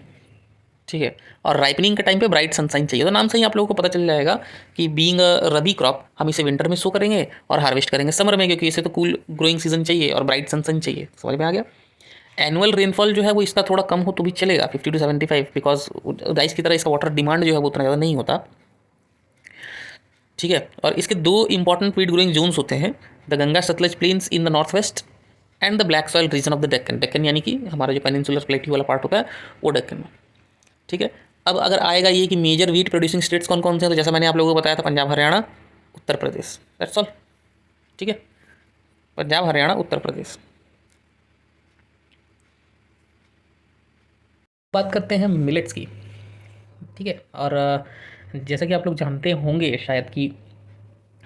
ठीक है, और राइपनिंग के टाइम पे ब्राइट सनसाइन चाहिए। तो नाम से ही आप लोगों को पता चल जाएगा कि बीइंग अ रबी क्रॉप हम इसे विंटर में सो करेंगे और हार्वेस्ट करेंगे समर में, क्योंकि इसे तो कूल ग्रोइंग सीजन चाहिए और ब्राइट सनसाइन चाहिए। समझ में आ गया। एनुअल रेनफॉल जो है वो इसका थोड़ा कम हो तो भी चलेगा, 50 to 75, बिकॉज राइस की तरह इसका वाटर डिमांड जो है वो उतना ज़्यादा नहीं होता। ठीक है, और इसके दो इंपॉर्टेंट वीट ग्रोइंग जोन्स होते हैं, the Ganga Sutlej plains in the north west and the black soil region of the Deccan. Deccan यानी कि हमारा जो पेनिनसुलर प्लेट्यू वाला पार्ट होता है वो डेक्कन में। ठीक है, अब अगर आएगा ये कि मेजर वीट प्रोड्यूसिंग स्टेट्स कौन कौन से हैं, तो जैसा मैंने आप लोगों को बताया था, पंजाब, हरियाणा, उत्तर प्रदेश, दैट्स ऑल। ठीक है, पंजाब, हरियाणा, उत्तर प्रदेश। बात करते हैं मिलेट्स की। ठीक है, और जैसा कि आप लोग जानते होंगे शायद कि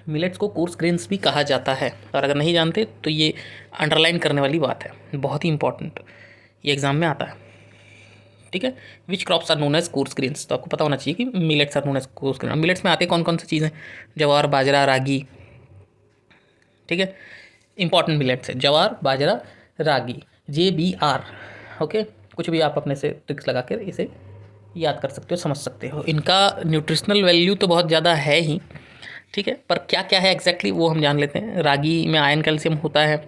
मिलेट्स को कोर्स ग्रेन्स भी कहा जाता है, और अगर नहीं जानते तो ये अंडरलाइन करने वाली बात है, बहुत ही इंपॉर्टेंट, ये एग्जाम में आता है। ठीक है, which crops are known as coarse grains, तो आपको पता होना चाहिए कि millets are known as coarse grain. Millets में आते कौन कौन सी चीज़ें, जवार, बाजरा, रागी। ठीक है, इंपॉर्टेंट मिलेट्स है जवार, बाजरा, रागी, JBR। ओके, कुछ भी आप अपने से ट्रिक्स लगा कर इसे याद कर सकते हो, समझ सकते हो। इनका न्यूट्रिशनल वैल्यू तो बहुत ज़्यादा है ही। ठीक है, पर क्या क्या है एग्जैक्टली वो हम जान लेते हैं। रागी में आयरन, कैल्शियम होता है।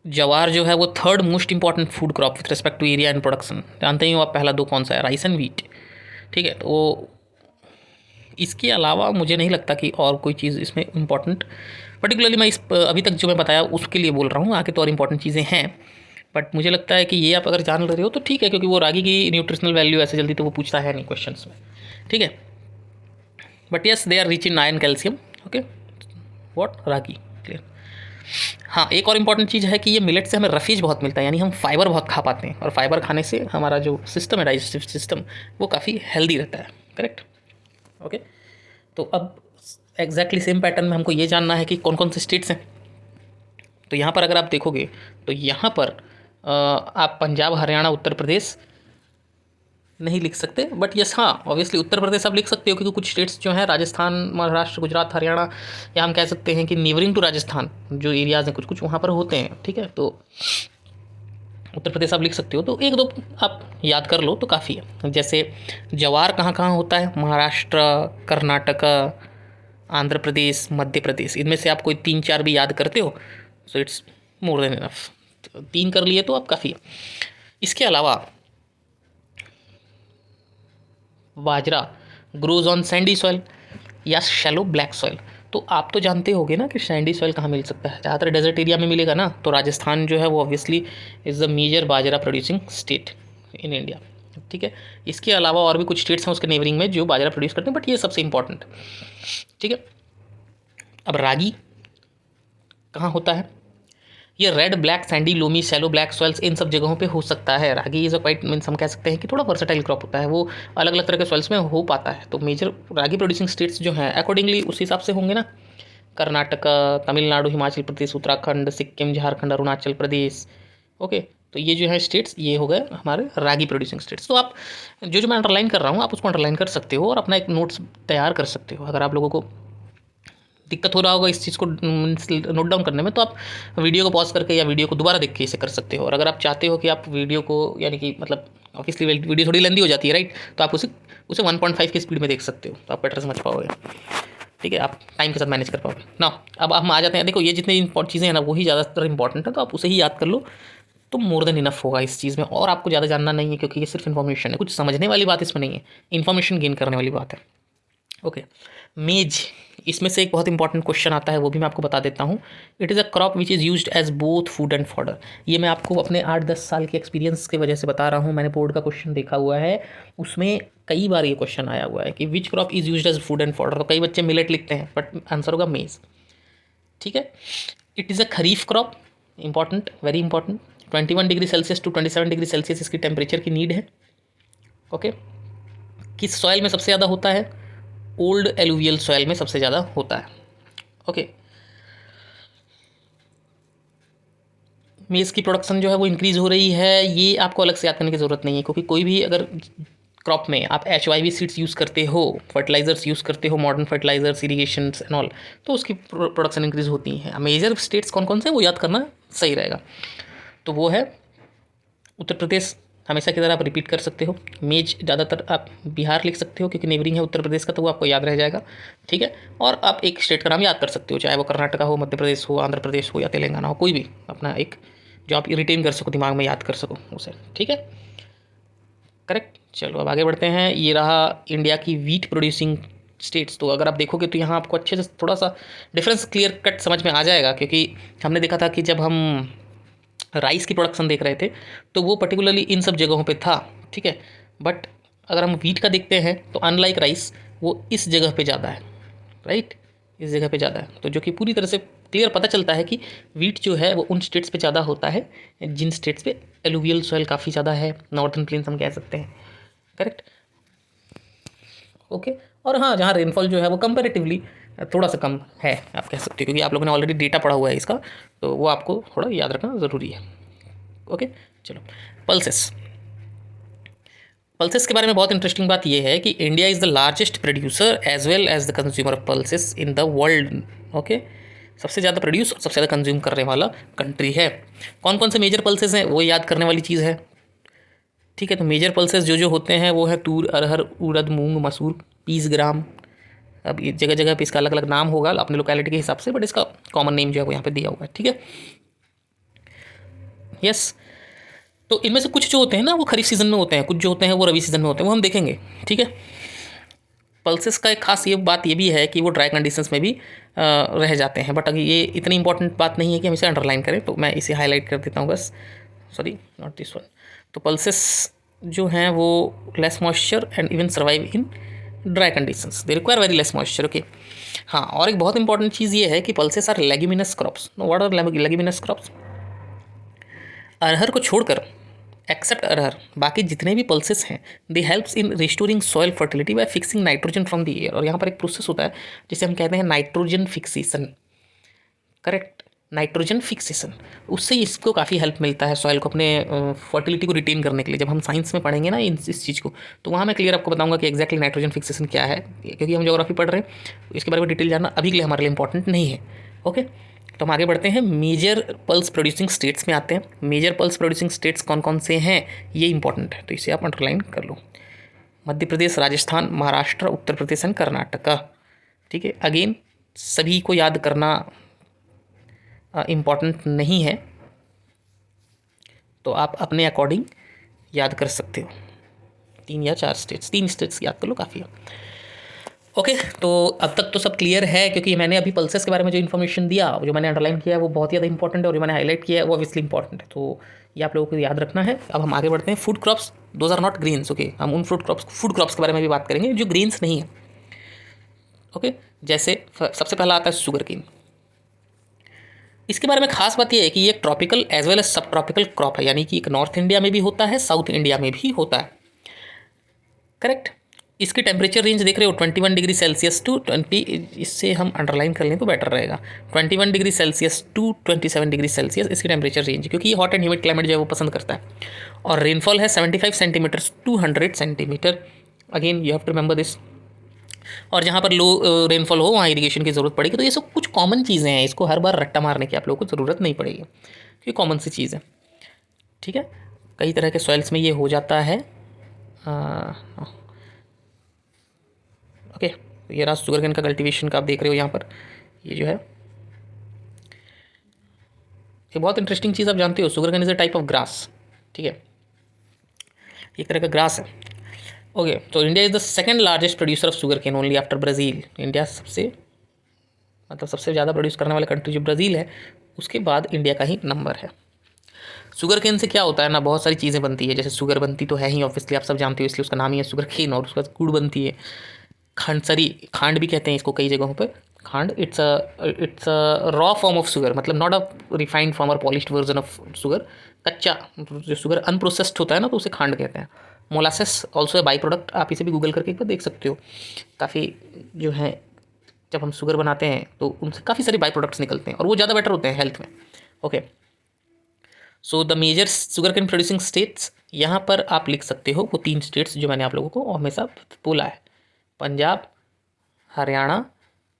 जवार जो है वो third most important food crop with respect to area and production. जानते ही हो आप, पहला दो कौन सा है, राइस एंड व्हीट। ठीक है, तो इसके अलावा मुझे नहीं लगता कि और कोई चीज़ इसमें इंपॉर्टेंट, पर्टिकुलरली मैं इस अभी तक जो मैं बताया उसके लिए बोल रहा हूँ, आगे तो और इंपॉर्टेंट चीज़ें हैं, बट मुझे लगता है कि ये आप अगर जान ले रहे हो तो ठीक है, क्योंकि वो रागी की न्यूट्रिशनल वैल्यू ऐसे जल्दी तो वो पूछता है नहीं क्वेश्चन में। ठीक है, but yes they are rich in iron, calcium. Okay, what, ragi, clear. हाँ, एक और इम्पॉर्टेंट चीज़ है कि ये मिलेट से हमें रफीज बहुत मिलता है, यानी हम फाइबर बहुत खा पाते हैं, और फाइबर खाने से हमारा जो सिस्टम है, डाइजेस्टिव सिस्टम, वो काफ़ी हेल्दी रहता है। करेक्ट। ओके, तो अब एग्जैक्टली सेम पैटर्न में हमको ये जानना है कि कौन कौन से स्टेट्स हैं। तो यहाँ पर अगर आप देखोगे तो यहाँ पर आप पंजाब, हरियाणा, उत्तर प्रदेश नहीं लिख सकते, बट यस हाँ, ऑब्वियसली उत्तर प्रदेश आप लिख सकते हो, क्योंकि कुछ स्टेट्स जो हैं, राजस्थान, महाराष्ट्र, गुजरात, हरियाणा, या हम कह सकते हैं कि नीवरिंग टू राजस्थान जो एरियाज़ हैं कुछ कुछ वहाँ पर होते हैं। ठीक है, तो उत्तर प्रदेश आप लिख सकते हो, तो एक दो आप याद कर लो तो काफ़ी है। जैसे जवार कहाँ कहाँ होता है, महाराष्ट्र, कर्नाटक, आंध्र प्रदेश, मध्य प्रदेश, इनमें से आप कोई 3-4 भी याद करते हो, so it's more than enough. 3 कर लिए तो आप काफ़ी है। इसके अलावा बाजरा ग्रोज ऑन सैंडी सॉइल या शैलो ब्लैक सॉइल। तो आप तो जानते होगे ना कि सैंडी सॉइल कहाँ मिल सकता है, ज़्यादातर डेजर्ट एरिया में मिलेगा ना, तो राजस्थान जो है वो obviously is the major bajra producing state in India. ठीक है, इसके अलावा और भी कुछ स्टेट्स हैं उसके नेबरिंग में जो बाजरा प्रोड्यूस करते हैं, बट ये सबसे इंपॉर्टेंट। ठीक है, अब रागी कहाँ होता है, ये red, black, sandy, loamy, shallow black soils, इन सब जगहों पे हो सकता है। Ragi is a quite means हम कह सकते हैं कि थोड़ा वर्सेटाइल क्रॉप होता है, वो अलग अलग तरह के सॉइल्स में हो पाता है। तो मेजर रागी प्रोड्यूसिंग स्टेट्स जो हैं अकॉर्डिंगली उस हिसाब से होंगे ना, कर्नाटक, तमिलनाडु, हिमाचल प्रदेश, उत्तराखंड, सिक्किम, झारखंड, अरुणाचल प्रदेश। ओके, तो ये जो है स्टेट्स, ये हो गए हमारे रागी प्रोड्यूसिंग स्टेट्स। तो आप जो जो मैं अंडरलाइन कर रहा हूँ आप उसको अंडरलाइन कर सकते हो और अपना एक नोट्स तैयार कर सकते हो। अगर आप लोगों को दिक्कत हो रहा होगा इस चीज़ को नोट डाउन करने में, तो आप वीडियो को पॉज करके या वीडियो को दोबारा देख के इसे कर सकते हो। और अगर आप चाहते हो कि आप वीडियो को, यानी कि मतलब ऑब्वियसली वीडियो थोड़ी लेंदी हो जाती है राइट, तो आप उसे 1.5 की स्पीड में देख सकते हो, तो आप बेटर समझ पाओगे। ठीक है, आप टाइम के साथ मैनेज कर पाओगे ना। अब हम आ जाते हैं, देखो ये जितनी चीज़ें हैं ना वही ज़्यादातर इंपॉर्टेंट है, तो आप उसे ही याद कर लो तो मोर देन इनफ होगा इस चीज़ में। और आपको ज़्यादा जानना नहीं है, क्योंकि ये सिर्फ इन्फॉर्मेशन है, कुछ समझने वाली बात इसमें नहीं है, इन्फॉर्मेशन गेन करने वाली बात है। ओके, मेज, इसमें से एक बहुत इंपॉर्टेंट क्वेश्चन आता है, वो भी मैं आपको बता देता हूँ। It is a crop which is used as both food and fodder. ये मैं आपको अपने 8-10 साल के एक्सपीरियंस की वजह से बता रहा हूँ, मैंने बोर्ड का क्वेश्चन देखा हुआ है, उसमें कई बार ये क्वेश्चन आया हुआ है कि which crop is used as food and fodder. तो कई बच्चे मिलेट लिखते हैं, बट आंसर होगा मेज। ठीक है, it is a kharif crop, important, very important. 21 degree Celsius to 27 degree Celsius इसकी टेम्परेचर की नीड है। ओके, किस सॉइल में सबसे ज़्यादा होता है? ओल्ड एलुवियल सॉइल में सबसे ज़्यादा होता है। ओके, मेज़ की प्रोडक्शन जो है वो इंक्रीज़ हो रही है, ये आपको अलग से याद करने की ज़रूरत नहीं है, क्योंकि कोई भी अगर क्रॉप में आप HYV सीड्स यूज़ करते हो, फर्टिलाइजर्स यूज़ करते हो, modern fertilizers, irrigation and all, तो उसकी प्रोडक्शन इंक्रीज़ होती है। मेजर स्टेट्स कौन कौन से वो याद करना सही रहेगा। तो वो है उत्तर प्रदेश, हमेशा की तरह आप रिपीट कर सकते हो। मेज ज़्यादातर आप बिहार लिख सकते हो, क्योंकि नेबरिंग है उत्तर प्रदेश का, तो वो आपको याद रह जाएगा। ठीक है, और आप एक स्टेट का नाम याद कर सकते हो, चाहे वो कर्नाटका हो, मध्य प्रदेश हो, आंध्र प्रदेश हो या तेलंगाना हो, कोई भी अपना एक जो आप रिटेन कर सको, दिमाग में याद कर सको उसे। ठीक है, करेक्ट। चलो अब आगे बढ़ते हैं। ये रहा इंडिया की वीट प्रोड्यूसिंग स्टेट्स। तो अगर आप देखोगे तो यहाँ आपको अच्छे से थोड़ा सा डिफरेंस क्लियर कट समझ में आ जाएगा, क्योंकि हमने देखा था कि जब हम राइस की प्रोडक्शन देख रहे थे तो वो पर्टिकुलरली इन सब जगहों पे था। ठीक है, बट अगर हम वीट का देखते हैं तो अनलाइक राइस वो इस जगह पे ज़्यादा है, राइट, इस जगह पे ज़्यादा है। तो जो कि पूरी तरह से क्लियर पता चलता है कि वीट जो है वो उन स्टेट्स पे ज़्यादा होता है जिन स्टेट्स पे एलुवियल सॉइल काफ़ी ज़्यादा है, नॉर्थन प्लेन्स हम कह सकते हैं। Correct, okay. और हाँ, जहाँ रेनफॉल जो है वो कंपेरेटिवली थोड़ा सा कम है आप कह सकते हो, क्योंकि आप लोगों ने ऑलरेडी डेटा पढ़ा हुआ है इसका, तो वो आपको थोड़ा याद रखना ज़रूरी है। ओके, चलो पल्सेस। पल्सेस के बारे में बहुत इंटरेस्टिंग बात यह है कि India is the largest producer as well as the consumer of pulses in the world. Okay, सबसे ज़्यादा प्रोड्यूस और सबसे ज़्यादा कंज्यूम करने वाला कंट्री है। कौन कौन से मेजर पल्सेस हैं वो याद करने वाली चीज़ है। ठीक है, तो मेजर पल्सेस जो होते हैं वो है तूर, अरहर, उड़द, मूंग, मसूर, पीस, ग्राम। अब ये जगह जगह पे इसका अलग अलग नाम होगा अपने लोकेलिटी के हिसाब से, बट इसका कॉमन नेम जो है वो यहाँ पे दिया हुआ है। ठीक है, यस। तो इनमें से कुछ जो होते हैं ना वो खरीफ सीजन में होते हैं, कुछ जो होते हैं वो रबी सीजन में होते हैं, वो हम देखेंगे। ठीक है, पल्सेस का एक खास ये बात ये भी है कि वो ड्राई कंडीशंस में भी रह जाते हैं, बट अगर ये इतनी इंपॉर्टेंट बात नहीं है कि हम इसे अंडरलाइन करें, तो मैं इसे हाईलाइट कर देता हूँ बस। Sorry, not this one. तो पल्सेस जो हैं वो less moisture and even survive in dry conditions, they require very less moisture. Okay, हाँ, और एक बहुत इंपॉर्टेंट चीज़ ये है कि pulses are leguminous crops. What are leguminous crops? अरहर को छोड़कर, एक्सेप्ट अरहर, बाकी जितने भी पल्सेस हैं they helps in restoring soil fertility by fixing nitrogen from the air. और यहाँ पर एक प्रोसेस होता है जिसे हम कहते हैं nitrogen fixation. Correct, nitrogen fixation, उससे इसको काफ़ी हेल्प मिलता है सॉइल को अपने फर्टिलिटी को रिटेन करने के लिए। जब हम साइंस में पढ़ेंगे ना इस चीज़ को, तो वहाँ मैं क्लियर आपको बताऊंगा कि एक्जैक्टली नाइट्रोजन फिक्सेशन क्या है, क्योंकि हम ज्योग्राफी पढ़ रहे हैं, इसके बारे में डिटेल जानना अभी के लिए हमारे लिए इंपॉर्टेंट नहीं है। ओके, तो हम आगे बढ़ते हैं, मेजर पल्स प्रोड्यूसिंग स्टेट्स में आते हैं। मेजर पल्स प्रोड्यूसिंग स्टेट्स कौन कौन से हैं ये इंपॉर्टेंट है, तो इसे आप अंडरलाइन कर लो। मध्य प्रदेश, राजस्थान, महाराष्ट्र, उत्तर प्रदेश एंड कर्नाटका। ठीक है, अगेन सभी को याद करना इम्पॉर्टेंट नहीं है, तो आप अपने अकॉर्डिंग याद कर सकते हो। 3 या 4 स्टेट्स, 3 स्टेट्स याद कर लो, काफ़ी है। ओके, तो अब तक तो सब क्लियर है, क्योंकि मैंने अभी पल्सेस के बारे में जो इन्फॉर्मेशन दिया, जो मैंने अंडरलाइन किया है वो बहुत ज़्यादा इंपॉर्टेंट है, और जो मैंने हाईलाइट किया है वो ऑब्वियसली इंपॉर्टेंट है, तो ये आप लोगों को याद रखना है। अब हम आगे बढ़ते हैं। Food crops, those are not greens. Okay, हम उन फूड क्रॉप्स के बारे में भी बात करेंगे जो ग्रीन्स नहीं है। ओके, जैसे सबसे पहला आता है शुगर केन। इसके बारे में खास बात यह है कि ये ट्रॉपिकल एज वेल एज सब ट्रॉपिकल क्रॉप है, यानी कि एक नॉर्थ इंडिया में भी होता है, साउथ इंडिया में भी होता है। करेक्ट, इसकी टेम्परेचर रेंज देख रहे हो 21 डिग्री सेल्सियस टू 20, इससे हम अंडरलाइन कर लें तो बेटर रहेगा, 21 degree Celsius to 27 degree Celsius इसकी टेम्परेचर रेंज, क्योंकि ये हॉट एंड ह्यूमिड क्लाइमेट जो है वो पसंद करता है। और रेनफॉल है 75 centimetre to 100 centimetre. Again you have to remember this. और जहाँ पर लो रेनफॉल हो वहाँ इरिगेशन की ज़रूरत पड़ेगी। तो ये सब कुछ कॉमन चीज़ें हैं, इसको हर बार रट्टा मारने की आप लोगों को ज़रूरत नहीं पड़ेगी, क्योंकि कॉमन सी चीज़ है। ठीक है, कई तरह के सॉइल्स में ये हो जाता है। ओके, ये रहा शुगर केन का कल्टीवेशन का, आप देख रहे हो यहाँ पर। ये जो है ये बहुत इंटरेस्टिंग चीज़ आप जानते हो, sugar cane is a type of grass. ठीक है, एक तरह का ग्रास है। ओके, तो India is the second largest producer of sugar cane only after Brazil. India सबसे मतलब सबसे ज़्यादा प्रोड्यूस करने वाला कंट्री जो ब्राज़ील है, उसके बाद इंडिया का ही नंबर है। शुगर केन से क्या होता है ना, बहुत सारी चीज़ें बनती है। जैसे शुगर बनती तो है ही ऑब्वियसली, आप सब जानते हो, इसलिए उसका नाम ही है शुगर केन। और उसके बाद गुड़ बनती है, खंडसरी, खांड भी कहते हैं इसको कई जगहों पर। खांड it's a raw form of sugar, मतलब नॉट अ रिफाइंड फॉर्म और पॉलिश्ड वर्जन ऑफ शुगर। कच्चा जो शुगर अनप्रोसेस्ड होता है ना, तो उसे खांड कहते हैं। Molasses also a by product, आप इसे भी गूगल करके एक बार देख सकते हो। काफ़ी जो है, जब हम शुगर बनाते हैं तो उनसे काफ़ी सारे बाई प्रोडक्ट्स निकलते हैं और वो ज़्यादा बेटर होते हैं हेल्थ में। Okay, so the major sugar cane producing states, यहाँ पर आप लिख सकते हो वो 3 स्टेट्स जो मैंने आप लोगों को हमेशा बोला है, पंजाब, हरियाणा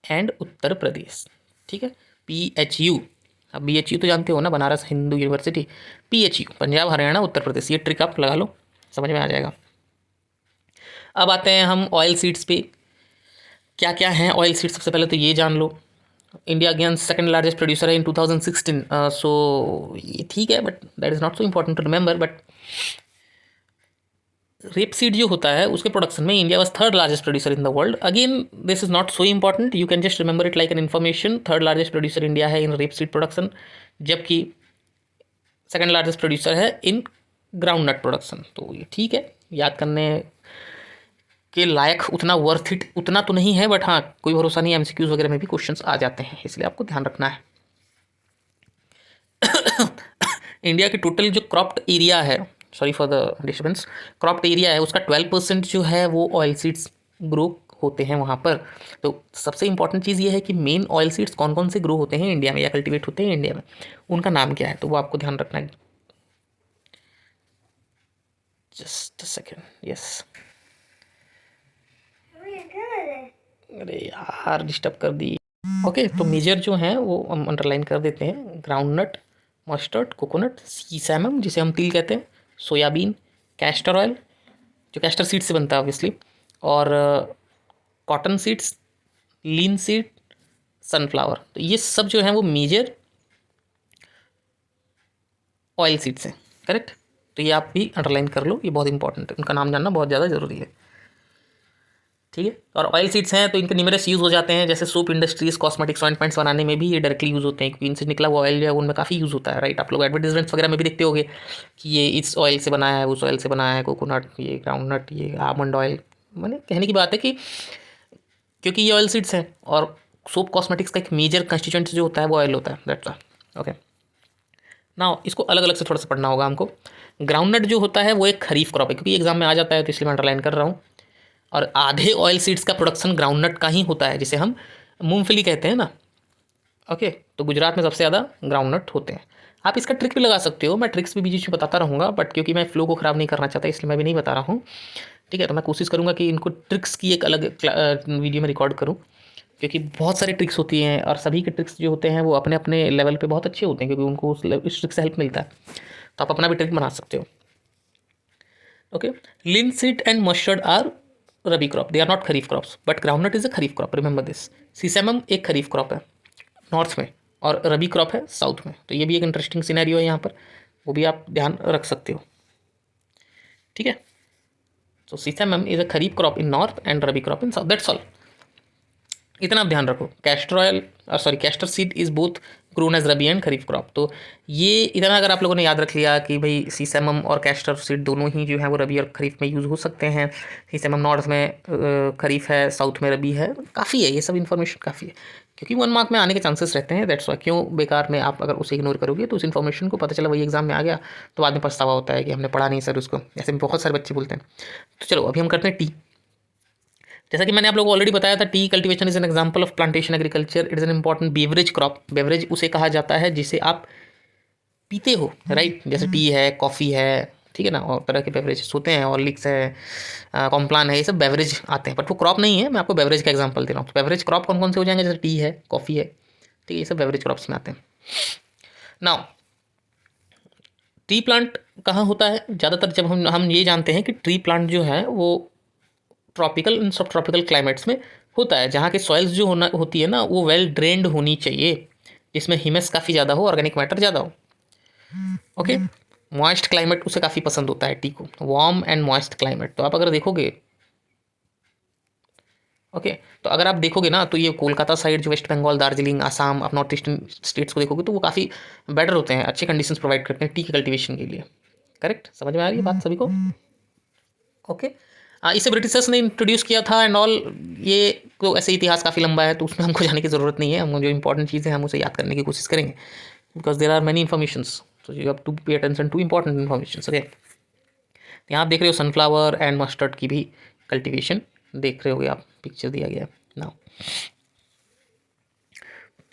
एंड उत्तर प्रदेश। ठीक है, PHU, अब BHU तो जानते हो ना, बनारस हिंदू यूनिवर्सिटी। PHU पंजाब, हरियाणा, उत्तर प्रदेश, ये ट्रिक आप लगा लो, समझ में आ जाएगा। अब आते हैं हम ऑयल सीड्स पे। क्या क्या हैं ऑयल सीड्स, सबसे पहले तो ये जान लो। India again second largest producer है इन 2016। सो ये ठीक है, but that is not so important to remember. But rapeseed जो होता है उसके प्रोडक्शन में India was third largest producer in the world. Again this is not so important, you can just remember it like an information. Third largest producer India है in rapeseed production, जबकि second largest producer है in ground nut production. तो ये ठीक है, याद करने के लायक, उतना वर्थ इट उतना तो नहीं है, बट हाँ कोई भरोसा नहीं, MCQs वगैरह में भी क्वेश्चंस आ जाते हैं, इसलिए आपको ध्यान रखना है। इंडिया की टोटल जो क्रॉप्ड एरिया है, sorry for the disturbance, cropped area है उसका 12% जो है वो ऑयल सीड्स ग्रो होते हैं वहाँ पर। तो सबसे इंपॉर्टेंट चीज़ ये है कि मेन ऑयल सीड्स कौन कौन से ग्रो होते हैं इंडिया में या कल्टीवेट होते हैं इंडिया में, उनका नाम क्या है, तो वो आपको ध्यान रखना है। जस्ट अ सेकेंड, यस, अरे यार डिस्टर्ब कर दी। ओके, तो मेजर जो हैं वो हम अंडरलाइन कर देते हैं। ग्राउंडनट, मस्टर्ड, कोकोनट, सीसैमम जिसे हम तिल कहते हैं, सोयाबीन, कैस्टर ऑयल जो कैस्टर सीड से बनता है ऑब्वियसली, और कॉटन सीड्स, लीन सीड, सनफ्लावर। तो ये सब जो है वो मेजर ऑयल सीड्स हैं, करेक्ट। तो ये आप भी अंडरलाइन कर लो, ये बहुत इंपॉर्टेंट है, उनका नाम जानना बहुत ज़्यादा ज़रूरी है। ठीक है, और ऑयल सीड्स हैं तो इनके न्यूमरस यूज़ हो जाते हैं, जैसे सोप इंडस्ट्रीज, कॉस्मेटिक्स, ऑइंटमेंट्स बनाने में भी ये डायरेक्टली यूज़ होते हैं, क्योंकि इनसे निकला हुआ ऑयल जो है उनमें काफ़ी यूज़ होता है, राइट। आप लोग एडवर्टीजमेंट्स वगैरह में भी देखते होंगे कि ये इस ऑयल से बनाया है, उस ऑयल से बनाया है, कोकोनट, ये ग्राउंडनट, ये आमंड ऑयल। मैंने कहने की बात है कि क्योंकि ये ऑयल सीड्स हैं, और सोप कॉस्मेटिक्स का एक मेजर कंस्टिट्यूएंट जो होता है वो ऑयल होता है, दैट्स ऑल। ओके, ना इसको अलग अलग से थोड़ा सा पढ़ना होगा हमको। ग्राउंडनट जो होता है वो एक खरीफ क्रॉप है, क्योंकि एग्जाम में आ जाता है तो इसलिए मैं अंडरलाइन कर रहा हूँ। और आधे ऑयल सीड्स का प्रोडक्शन ग्राउंडनट का ही होता है, जिसे हम मूंगफली कहते हैं ना। ओके, तो गुजरात में सबसे ज़्यादा ग्राउंडनट होते हैं। आप इसका ट्रिक भी लगा सकते हो, मैं ट्रिक्स भी बीच बीच में बताता रहूँगा, बट क्योंकि मैं फ्लो को ख़राब नहीं करना चाहता इसलिए मैं भी नहीं बता रहा हूँ। ठीक है, तो मैं कोशिश करूँगा कि इनको ट्रिक्स की एक अलग वीडियो में रिकॉर्ड करूँ, क्योंकि बहुत सारी ट्रिक्स होती हैं और सभी के ट्रिक्स जो होते हैं वो अपने अपने लेवल पे बहुत अच्छे होते हैं, क्योंकि उनको उस ट्रिक से हेल्प मिलता है। तो आप अपना भी ट्रिक बना सकते हो। Okay, linseed and mustard are rabi crop, they are not kharif crops, but groundnut is a kharif crop, remember this। सीसैमम एक खरीफ क्रॉप है नॉर्थ में, और रबी क्रॉप है साउथ में। तो ये भी एक इंटरेस्टिंग सिनेरियो है यहाँ पर, वो भी आप ध्यान रख सकते हो। ठीक है, so sesame is a kharif crop in north and rabi crop in south, that's all. इतना आप ध्यान रखो। Castor oil sorry castor seed is both grown as rabi and kharif crop. तो ये इतना अगर आप लोगों ने याद रख लिया कि भाई सीसैमम और कैस्टर सीड दोनों ही जो है वो रबी और खरीफ में यूज़ हो सकते हैं। सीसैमम नॉर्थ में खरीफ है, साउथ में रबी है, काफ़ी है, ये सब इन्फॉर्मेशन काफ़ी है, क्योंकि 1 मार्क में आने के चांसेस रहते हैं। दैट्स वाई, क्यों बेकार में आप अगर उसे इग्नोर करोगे तो उस इन्फॉर्मेशन को पता चला वही एग्जाम में आ गया तो बाद में पछतावा होता है कि हमने पढ़ा नहीं सर उसको, ऐसे में बहुत सारे बच्चे बोलते हैं। तो चलो अभी हम करते हैं टी। जैसा कि मैंने आप लोगों को ऑलरेडी बताया था, T cultivation is an example of plantation agriculture. It is an important beverage crop. Beverage उसे कहा जाता है जिसे आप पीते हो, राइट। जैसे टी है, कॉफ़ी है, ठीक है ना, और तरह के बेवरेजेस होते हैं, हॉर्लिक्स है, कॉम्प्लान है, ये सब बेवरेज आते हैं, बट वो क्रॉप नहीं है। मैं आपको बेवरेज का एग्जांपल दे रहा हूँ। तो बेवरेज क्रॉप कौन कौन से हो जाएंगे, जैसे टी है, कॉफ़ी है, ठीक है, ये सब बेवरेज क्रॉप्स में आते हैं। नाउ ट्री प्लांट कहाँ होता है ज़्यादातर, जब हम ये जानते हैं कि ट्री प्लांट जो है वो ट्रॉपिकल इन सब ट्रॉपिकल क्लाइमेट्स में होता है, जहाँ के सॉइल्स जो होती है ना वो वेल ड्रेन्ड होनी चाहिए, जिसमें ह्यूमस काफ़ी ज़्यादा हो, ऑर्गेनिक मैटर ज़्यादा हो। ओके, मॉइस्ट क्लाइमेट उसे काफ़ी पसंद होता है टी को, वार्म एंड मॉइस्ट क्लाइमेट। तो आप अगर देखोगे, ओके, तो अगर आप देखोगे ना तो ये कोलकाता साइड जो वेस्ट बंगाल, दार्जिलिंग, आसाम, आप नॉर्थ ईस्टर्न स्टेट्स को देखोगे तो वो काफ़ी बेटर होते हैं, अच्छे कंडीशंस प्रोवाइड करते हैं टी के कल्टीवेशन के लिए। करेक्ट, समझ में आ रही है बात सभी को? ओके, इसे ब्रिटिशर्स ने इंट्रोड्यूस किया था एंड ऑल। ये तो ऐसे इतिहास काफ़ी लंबा है तो उसमें हमको जाने की ज़रूरत नहीं है। हम जो इंपॉर्टेंट चीज़ें हैं हम उसे याद करने की कोशिश करेंगे, because there are many informations, so you have to pay attention to important information. Okay, यहाँ आप देख रहे हो सनफ्लावर एंड मस्टर्ड की भी कल्टीवेशन देख रहे होगे आप, पिक्चर दिया गया है ना।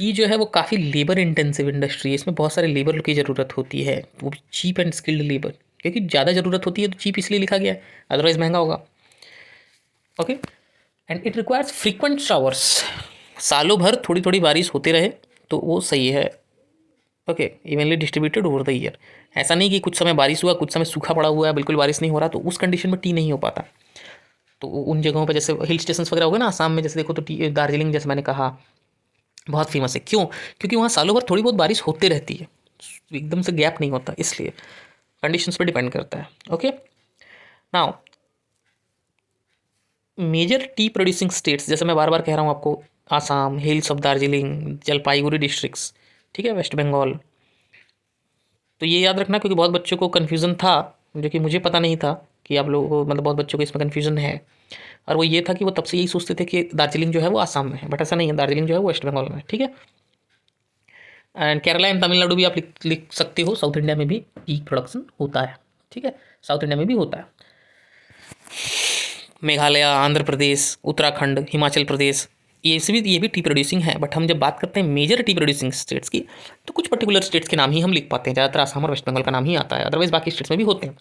टी जो है वो काफ़ी लेबर इंटेंसिव इंडस्ट्री है, इसमें बहुत सारे लेबर की ज़रूरत होती है, वो भी चीप एंड स्किल्ड लेबर, क्योंकि ज़्यादा ज़रूरत होती है तो चीप इसलिए लिखा गया है, अदरवाइज महंगा होगा। Okay, and it requires frequent showers, सालों भर थोड़ी थोड़ी बारिश होते रहे तो वो सही है। Okay, evenly distributed over the year, ऐसा नहीं कि कुछ समय बारिश हुआ, कुछ समय सूखा पड़ा हुआ है, बिल्कुल बारिश नहीं हो रहा, तो उस कंडीशन में टी नहीं हो पाता। तो उन जगहों पर जैसे हिल स्टेशन वगैरह हो गए ना आसाम में, जैसे देखो तो टी, दार्जिलिंग जैसे मैंने कहा बहुत फेमस है। क्यों? क्योंकि वहाँ सालों भर थोड़ी बहुत बारिश होती रहती है, एकदम से गैप नहीं होता, इसलिए कंडीशंस पे डिपेंड करता है। Okay, now major tea producing states, जैसे मैं बार बार कह रहा हूँ आपको, Assam, hills of Darjeeling, Jalpaiguri districts, ठीक है, वेस्ट बंगाल। तो ये याद रखना क्योंकि बहुत बच्चों को कन्फ्यूज़न था, जो कि मुझे पता नहीं था कि आप लोगों को, मतलब बहुत बच्चों को इसमें कन्फ्यूज़न है, और वो ये था कि वो तब से यही सोचते थे कि दार्जिलिंग जो है वो आसाम में है, बट ऐसा नहीं है, दार्जिलिंग जो है वो वेस्ट बंगाल में है। ठीक है, एंड केरला एंड तमिलनाडु भी आप लिख सकते हो, साउथ इंडिया में भी टी प्रोडक्शन होता है। ठीक है, साउथ इंडिया में भी होता है। मेघालय, आंध्र प्रदेश, उत्तराखंड, हिमाचल प्रदेश, ये भी टी प्रोड्यूसिंग है, बट हम जब बात करते हैं मेजर टी प्रोड्यूसिंग स्टेट्स की तो कुछ पर्टिकुलर स्टेट्स के नाम ही हम लिख पाते हैं, ज़्यादातर आसाम और वेस्ट बंगाल का नाम ही आता है, अदरवाइज बाकी स्टेट्स में भी होते हैं।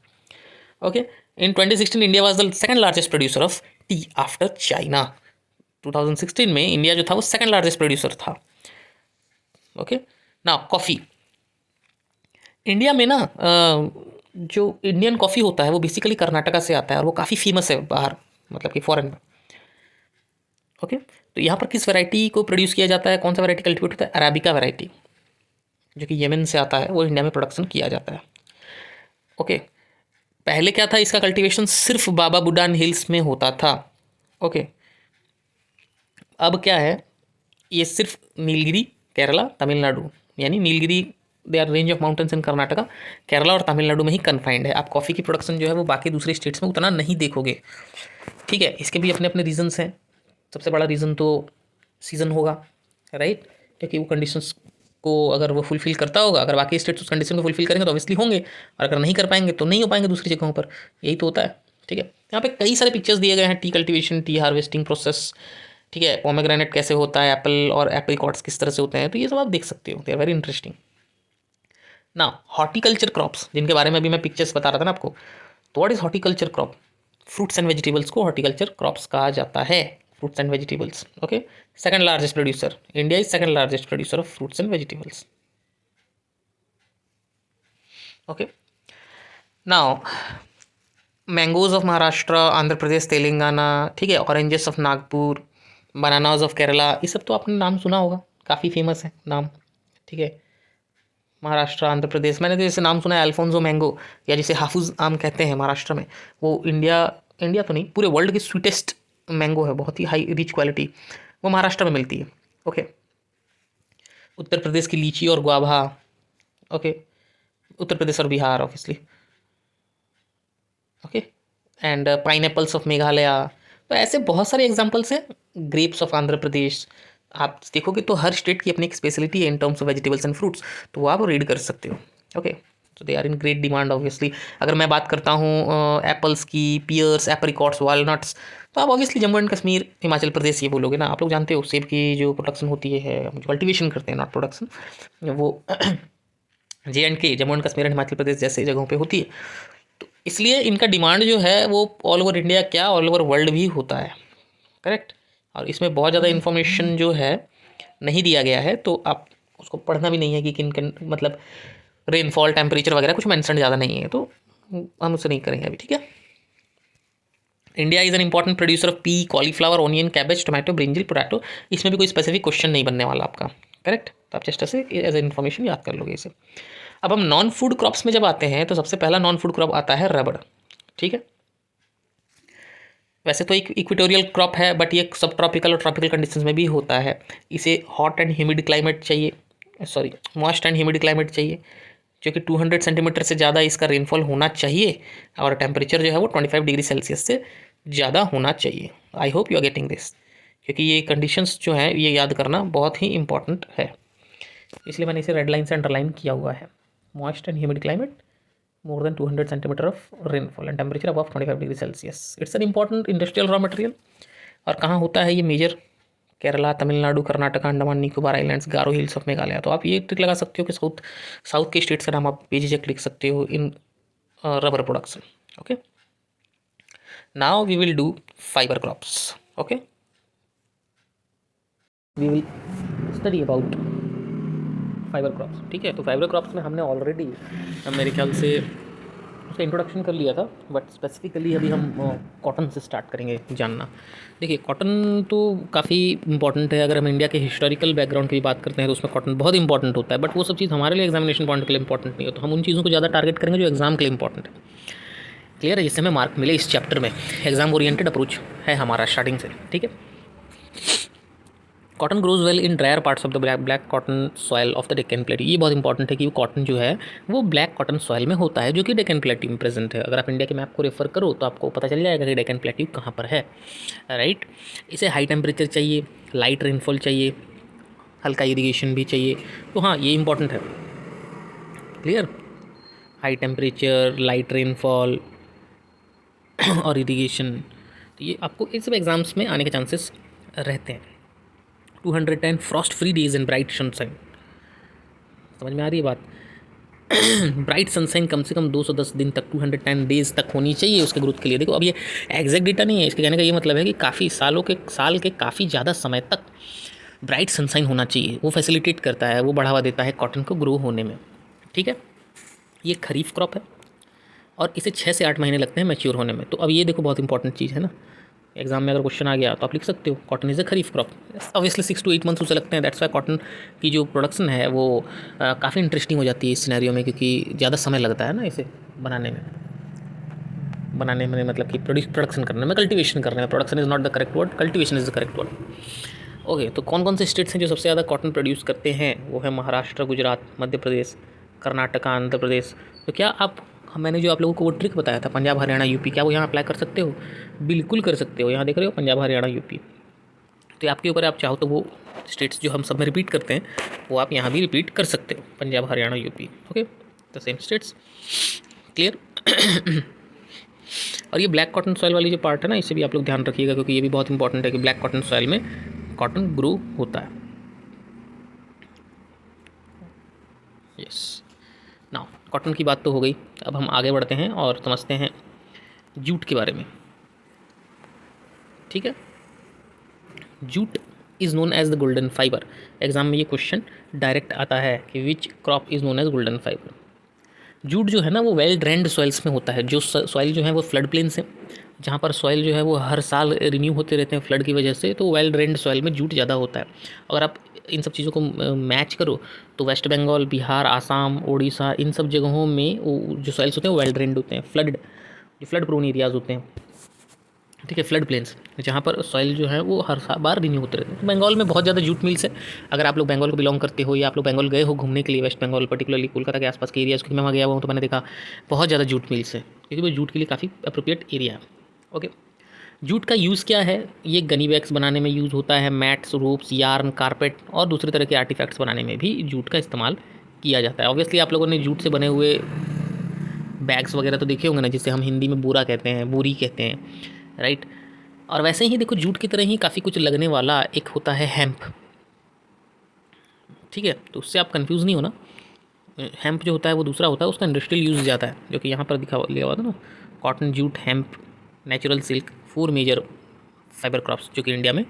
Okay, in 2016 India was the second largest producer of T after China. 2016 में इंडिया जो था वो सेकंड लार्जेस्ट प्रोड्यूसर था। ओके, ना कॉफ़ी, इंडिया में ना जो इंडियन कॉफ़ी होता है वो बेसिकली कर्नाटका से आता है और वो काफ़ी फेमस है बाहर, मतलब कि फॉरेन में। ओके, तो यहाँ पर किस वैरायटी को प्रोड्यूस किया जाता है, कौन सा वैरायटी कल्टीवेट होता है? अराबिका वैरायटी, जो कि यमन से आता है, वो इंडिया में प्रोडक्शन किया जाता है। ओके, पहले क्या था, इसका कल्टीवेशन सिर्फ बाबा बुडान हिल्स में होता था। ओके, अब क्या है, ये सिर्फ नीलगिरी, केरला, तमिलनाडु, यानी Nilgiri they are range of mountains in Karnataka, Kerala और तमिलनाडु में ही कन्फाइंड है। आप कॉफ़ी की प्रोडक्शन जो है वो बाकी दूसरे स्टेट्स में उतना नहीं देखोगे। ठीक है, इसके भी अपने अपने रीजंस हैं। सबसे बड़ा रीज़न तो सीज़न होगा, राइट, क्योंकि वो कंडीशंस को अगर वो फुलफिल करता होगा, अगर बाकी स्टेट्स उस कंडीशन को फुलफिल करेंगे तो ऑब्वियसली होंगे, और अगर नहीं कर पाएंगे तो नहीं हो पाएंगे दूसरी जगहों पर, यही तो होता है। ठीक है, यहाँ पे कई सारे पिक्चर्स दिए गए हैं, T cultivation, T harvesting process, ठीक है, पोमेग्रेनेट कैसे होता है, एप्पल और एप्रिकॉट्स किस तरह से होते हैं, तो ये सब आप देख सकते हो, दे आर वेरी इंटरेस्टिंग। ना हॉर्टिकल्चर क्रॉप्स, जिनके बारे में अभी मैं पिक्चर्स बता रहा था ना आपको, तो what is horticulture crop? Fruits and vegetables को हॉर्टिकल्चर क्रॉप्स कहा जाता है, fruits and vegetables. Okay, second largest producer, India is second largest producer of fruits and vegetables. Okay, now mangoes of Maharashtra, Andhra Pradesh, Telangana, ठीक है, oranges of Nagpur, bananas of Kerala, ये सब तो आपने नाम सुना होगा, काफ़ी फेमस है नाम। ठीक है, महाराष्ट्र, आंध्र प्रदेश, मैंने तो जैसे नाम सुना है अल्फोंसो मैंगो, या जिसे हाफूज आम कहते हैं महाराष्ट्र में, वो इंडिया इंडिया तो नहीं, पूरे वर्ल्ड की स्वीटेस्ट मैंगो है, बहुत ही हाई रिच क्वालिटी, वो महाराष्ट्र में मिलती है। ओके, उत्तर प्रदेश की लीची और गुआभा, ओके, उत्तर प्रदेश और Bihar obviously. Okay, and pineapples of Meghalaya, तो ऐसे बहुत सारे एग्जांपल्स हैं। ग्रेप्स ऑफ आंध्र प्रदेश, आप देखोगे तो हर स्टेट की अपनी एक स्पेशलिटी है in terms of vegetables and fruits, तो वो आप रीड कर सकते हो। ओके, तो they are in great demand obviously. अगर मैं बात करता हूँ एप्पल्स की, पियर्स, एप्रिकॉट्स, वॉलनट्स, तो आप ऑब्वियसली जम्मू एंड कश्मीर, हिमाचल प्रदेश ये बोलोगे ना। आप लोग जानते हो सेब की जो प्रोडक्शन होती है, जो कल्टिवेशन करते हैं, नॉट प्रोडक्शन, वो J&K, Jammu and Kashmir and Himachal Pradesh जैसे जगहों पे होती है। तो इसलिए इनका डिमांड जो है वो ऑल ओवर इंडिया क्या ऑल ओवर वर्ल्ड भी होता है, करेक्ट। और इसमें बहुत ज़्यादा इन्फॉर्मेशन जो है नहीं दिया गया है, तो आप उसको पढ़ना भी नहीं है कि किन किन मतलब रेनफॉल टेम्परेचर वगैरह कुछ मेंशन ज़्यादा नहीं है, तो हम उसे नहीं करेंगे अभी, ठीक है। India is an important producer of P, cauliflower, onion, cabbage, tomato, brinjal, potato. इसमें भी कोई स्पेसिफिक क्वेश्चन नहीं बनने वाला आपका, करेक्ट। तो आप चेस्ट से एज ए इन्फॉर्मेशन याद कर लोगे इसे। अब हम नॉन फूड क्रॉप्स में जब आते हैं तो सबसे पहला नॉन फूड क्रॉप आता है रबड़, ठीक है। वैसे तो एक इक्वेटोरियल क्रॉप है, बट ये सब ट्रॉपिकल और ट्रॉपिकल कंडीशंस में भी होता है। इसे हॉट एंड ह्यूमिड क्लाइमेट चाहिए, sorry moist and humid climate चाहिए, जो कि 200 सेंटीमीटर से ज़्यादा इसका रेनफॉल होना चाहिए, और टेम्परेचर जो है वो 25 डिग्री सेल्सियस से ज़्यादा होना चाहिए। I hope you are getting this, क्योंकि ये कंडीशंस जो हैं ये याद करना बहुत ही इंपॉर्टेंट है, इसलिए मैंने इसे रेड लाइन से अंडरलाइन किया हुआ है। Moist and humid climate, more than 200 centimeter of rainfall and temperature above 25 degree Celsius. It's an important industrial raw material. और कहाँ होता है ये major? Kerala, Tamil Nadu, Karnataka, Andaman Nicobar islands, Garo hills of Meghalaya. तो आप ये ट्रिक लगा सकते हो कि साउथ के स्टेट्स का नाम आप बेझिझक लिख सकते हो in rubber production. Okay, now we will do fibre crops. Okay, we will study about fibre crops, ठीक है। तो फाइबर क्रॉप्स में हमने ऑलरेडी मेरे ख्याल से उसका इंट्रोडक्शन कर लिया था, बट स्पेसिफिकली अभी हम कॉटन से स्टार्ट करेंगे जानना। देखिए, कॉटन तो काफ़ी इंपॉर्टेंट है। अगर हम इंडिया के हिस्टोरिकल बैकग्राउंड की बात करते हैं तो उसमें कॉटन बहुत इंपॉर्टेंट होता है, बट वो सब चीज़ हमारे लिए एग्जामिनेशन पॉइंट के लिए इंपॉर्टेंट नहीं है, तो हम उन चीज़ों को ज़्यादा टारगेट करेंगे जो एग्जाम के लिए इंपॉर्टेंट है। क्लियर है? जिससे हमें मार्क मिले इस चैप्टर में। एग्जाम ओरिएंटेड अप्रोच है हमारा स्टार्टिंग से, ठीक है। Cotton grows well in dryer parts of the black cotton soil of the Deccan प्लेटी। ये बहुत इंपॉर्टेंट है कि वो कॉटन जो है वो ब्लैक कॉटन सॉयल में होता है, जो कि डेक्कन प्लेटी में प्रेजेंट है। अगर आप इंडिया के मैप को रेफर करो तो आपको पता चल जाएगा कि डेक्कन प्लेटी कहाँ पर है, राइट। इसे हाई टेम्परेचर चाहिए, लाइट रेनफॉल चाहिए, हल्का इरीगेशन भी चाहिए। तो हाँ, ये इंपॉर्टेंट है। Clear? High temperature, light rainfall और इरीगेशन, तो ये आपको इन सब एग्जाम्स में आने के चांसेस रहते हैं। 210 Frost free days and bright sunshine. समझ में आ रही है बात? ब्राइट सनशाइन कम से कम 210 दिन तक, 210 डेज तक होनी चाहिए उसके ग्रोथ के लिए। देखो, अब ये एग्जैक्ट डेटा नहीं है, इसके कहने का ये मतलब है कि काफ़ी साल के काफ़ी ज़्यादा समय तक ब्राइट सनशाइन होना चाहिए। वो फैसिलिटेट करता है, वो बढ़ावा देता है कॉटन को ग्रो होने में, ठीक है। ये खरीफ क्रॉप है और इसे 6 से 8 महीने लगते हैं मैच्योर होने में। तो अब ये देखो, बहुत इंपॉर्टेंट चीज़ है ना, एग्जाम में अगर क्वेश्चन आ गया तो आप लिख सकते हो cotton is a kharif crop. Obviously 6 to 8 months उसे लगते हैं। दैट्स वाई कॉटन की जो प्रोडक्शन है वो काफ़ी इंटरेस्टिंग हो जाती है इस सिनेरियो में, क्योंकि ज़्यादा समय लगता है ना इसे बनाने में मतलब कि प्रोडक्शन करने में, कल्टीवेशन करने में। Production is not the correct word, cultivation is the correct word. Okay, तो कौन कौन से स्टेट्स हैं जो सबसे ज़्यादा कॉटन प्रोड्यूस करते हैं? वो है महाराष्ट्र, गुजरात, मध्य प्रदेश, कर्नाटक, आंध्र प्रदेश। तो क्या आप, मैंने जो आप लोगों को वो ट्रिक बताया था पंजाब, हरियाणा, यूपी, क्या वो यहाँ अप्लाई कर सकते हो? बिल्कुल कर सकते हो। यहाँ देख रहे हो पंजाब, हरियाणा, यूपी। तो आपके ऊपर, आप चाहो तो वो स्टेट्स जो हम सब में रिपीट करते हैं वो आप यहाँ भी रिपीट कर सकते हो, Punjab, Haryana, UP. Okay, the same states. Clear? और ये ब्लैक कॉटन सॉइल वाली जो पार्ट है ना, इसे भी आप लोग ध्यान रखिएगा, क्योंकि ये भी बहुत इंपॉर्टेंट है कि ब्लैक कॉटन सॉइल में कॉटन ग्रो होता है। यस, नाउ कॉटन की बात तो हो गई, अब हम आगे बढ़ते हैं और समझते हैं जूट के बारे में, ठीक है। Jute is known as the golden fibre. Exam में ये क्वेश्चन डायरेक्ट आता है कि which crop is known as golden fibre. Jute जो है ना वो वेल ड्रेन्ड सॉइल्स में होता है। जो सॉइल जो है वो फ्लड प्लेन से, जहाँ पर सॉइल जो है वो हर साल रिन्यू होते रहते हैं फ्लड की वजह से, तो वेल ड्रेन्ड सॉइल में जूट ज़्यादा होता है। अगर आप इन सब चीज़ों को मैच करो तो वेस्ट बंगाल, बिहार, आसाम, उड़ीसा, इन सब जगहों में वो जो सॉइल्स होते हैं वो वेल ड्रेन्ड होते हैं, जो फ्लड प्रोन एरियाज़ होते हैं, ठीक है, फ्लड प्लेन्स, जहाँ पर सॉइल जो है वो हर बार रिन्यू होते रहते हैं। तो बंगाल में बहुत ज़्यादा जूट मिल्स है। अगर आप लोग बंगाल को बिलोंग करते हो या आप लोग बंगाल गए हो घूमने के लिए, वेस्ट बंगाल पर्टिकुलरली कोलकाता के आसपास के एरियाज़, क्योंकि मैं वहाँ गया हुआ हूँ तो मैंने देखा बहुत ज़्यादा जूट मिल्स है, क्योंकि वो जूट के लिए काफ़ी अप्रोप्रिएट एरिया है। ओके, जूट का यूज़ क्या है? ये गनी बैग्स बनाने में यूज़ होता है, मैट्स, रोप्स, यार्न, कारपेट और दूसरे तरह के आर्टिफैक्ट्स बनाने में भी जूट का इस्तेमाल किया जाता है। ऑब्वियसली आप लोगों ने जूट से बने हुए बैग्स वगैरह तो देखे होंगे ना, जिसे हम हिंदी में बोरा कहते हैं, बोरी कहते हैं, राइट। और वैसे ही देखो, जूट की तरह ही काफ़ी कुछ लगने वाला एक होता है हेम्प, ठीक है। तो उससे आप कंफ्यूज नहीं होना, हेम्प जो होता है वो दूसरा होता है, उसका इंडस्ट्रियल यूज़ ज़्यादा है, जो कि यहाँ पर दिखा लिया हुआ था ना, cotton, jute, hemp, natural silk, 4 major fibre crops जो कि इंडिया में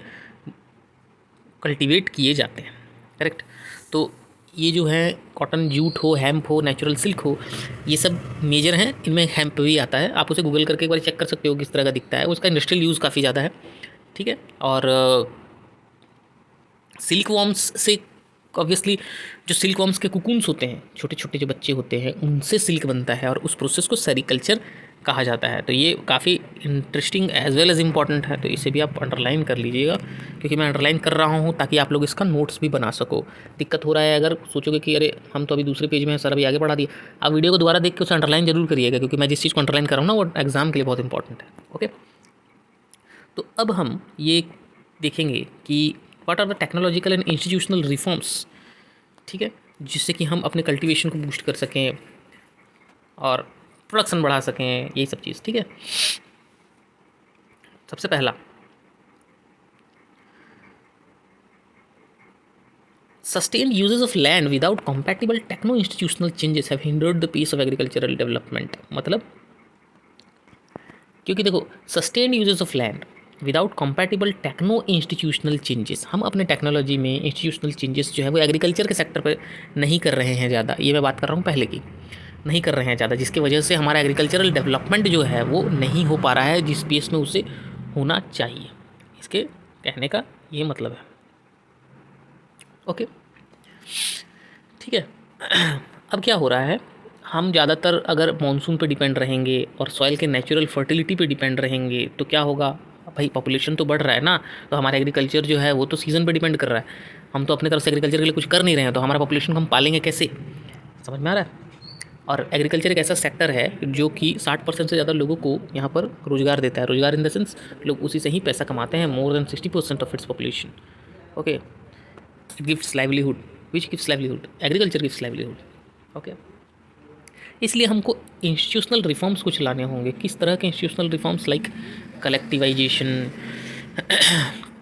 कल्टीवेट किए जाते हैं, करेक्ट। तो ये जो है कॉटन, जूट हो, हेम्प हो, नेचुरल सिल्क हो, ये सब मेजर हैं। इनमें हेम्प भी आता है, आप उसे गूगल करके एक बार चेक कर सकते हो किस तरह का दिखता है, उसका इंडस्ट्रियल यूज़ काफ़ी ज़्यादा है, ठीक है। और सिल्क वॉर्म्स से ऑब्वियसली जो सिल्क वॉर्म्स के कुकून्स होते हैं, छोटे छोटे जो बच्चे होते हैं, उनसे सिल्क बनता है और उस प्रोसेस को सेरीकल्चर कहा जाता है। तो ये काफ़ी interesting as well as important है, तो इसे भी आप अंडरलाइन कर लीजिएगा, क्योंकि मैं अंडरलाइन कर रहा हूँ ताकि आप लोग इसका नोट्स भी बना सको। दिक्कत हो रहा है अगर सोचोगे कि अरे हम तो अभी दूसरे पेज में हैं सर, अभी आगे बढ़ा दिए, आप वीडियो को दोबारा देख के उसे अंडरलाइन जरूर करिएगा, क्योंकि मैं जिस चीज़ को अंडरलाइन कर रहा हूँ ना वो एग्जाम के लिए बहुत इंपॉर्टेंट है। ओके, तो अब हम ये देखेंगे कि what are the technological and institutional reforms, ठीक है, जिससे कि हम अपने कल्टीवेशन को बूस्ट कर सकें और प्रोडक्शन बढ़ा सकें, यही सब चीज़, ठीक है। सबसे पहला, sustained uses of land without compatible techno institutional changes have hindered the pace of agricultural development। मतलब क्योंकि देखो, sustained uses of land without compatible techno institutional changes, हम अपने टेक्नोलॉजी में इंस्टीट्यूशनल चेंजेस जो है वो एग्रीकल्चर के सेक्टर पर नहीं कर रहे हैं ज़्यादा, ये मैं बात कर रहा हूँ पहले की, नहीं कर रहे हैं ज़्यादा, जिसकी वजह से हमारा एग्रीकल्चरल डेवलपमेंट जो है वो नहीं हो पा रहा है जिस पेस में उसे होना चाहिए। इसके कहने का ये मतलब है। ओके, ठीक है। अब क्या हो रहा है, हम ज़्यादातर अगर मानसून पे डिपेंड रहेंगे और सॉइल के नेचुरल फर्टिलिटी पे डिपेंड रहेंगे तो क्या होगा भाई, पॉपुलेशन तो बढ़ रहा है ना, तो हमारा एग्रीकल्चर जो है वो तो सीज़न पे डिपेंड कर रहा है, हम तो अपने तरफ से एग्रीकल्चर के लिए कुछ कर नहीं रहे हैं, तो हमारा पॉपुलेशन को हम पालेंगे कैसे, समझ में आ रहा है। और एग्रीकल्चर एक ऐसा सेक्टर है जो कि 60% से ज़्यादा लोगों को यहाँ पर रोज़गार देता है, रोज़गार इन द सेंस लोग उसी से ही पैसा कमाते हैं, more than 60% of its population. Okay, it gives livelihood, which gives livelihood, agriculture gives livelihood. Okay, इसलिए हमको इंस्टीट्यूशनल रिफॉर्म्स कुछ लाने होंगे। किस तरह के institutional reforms, like collectivisation,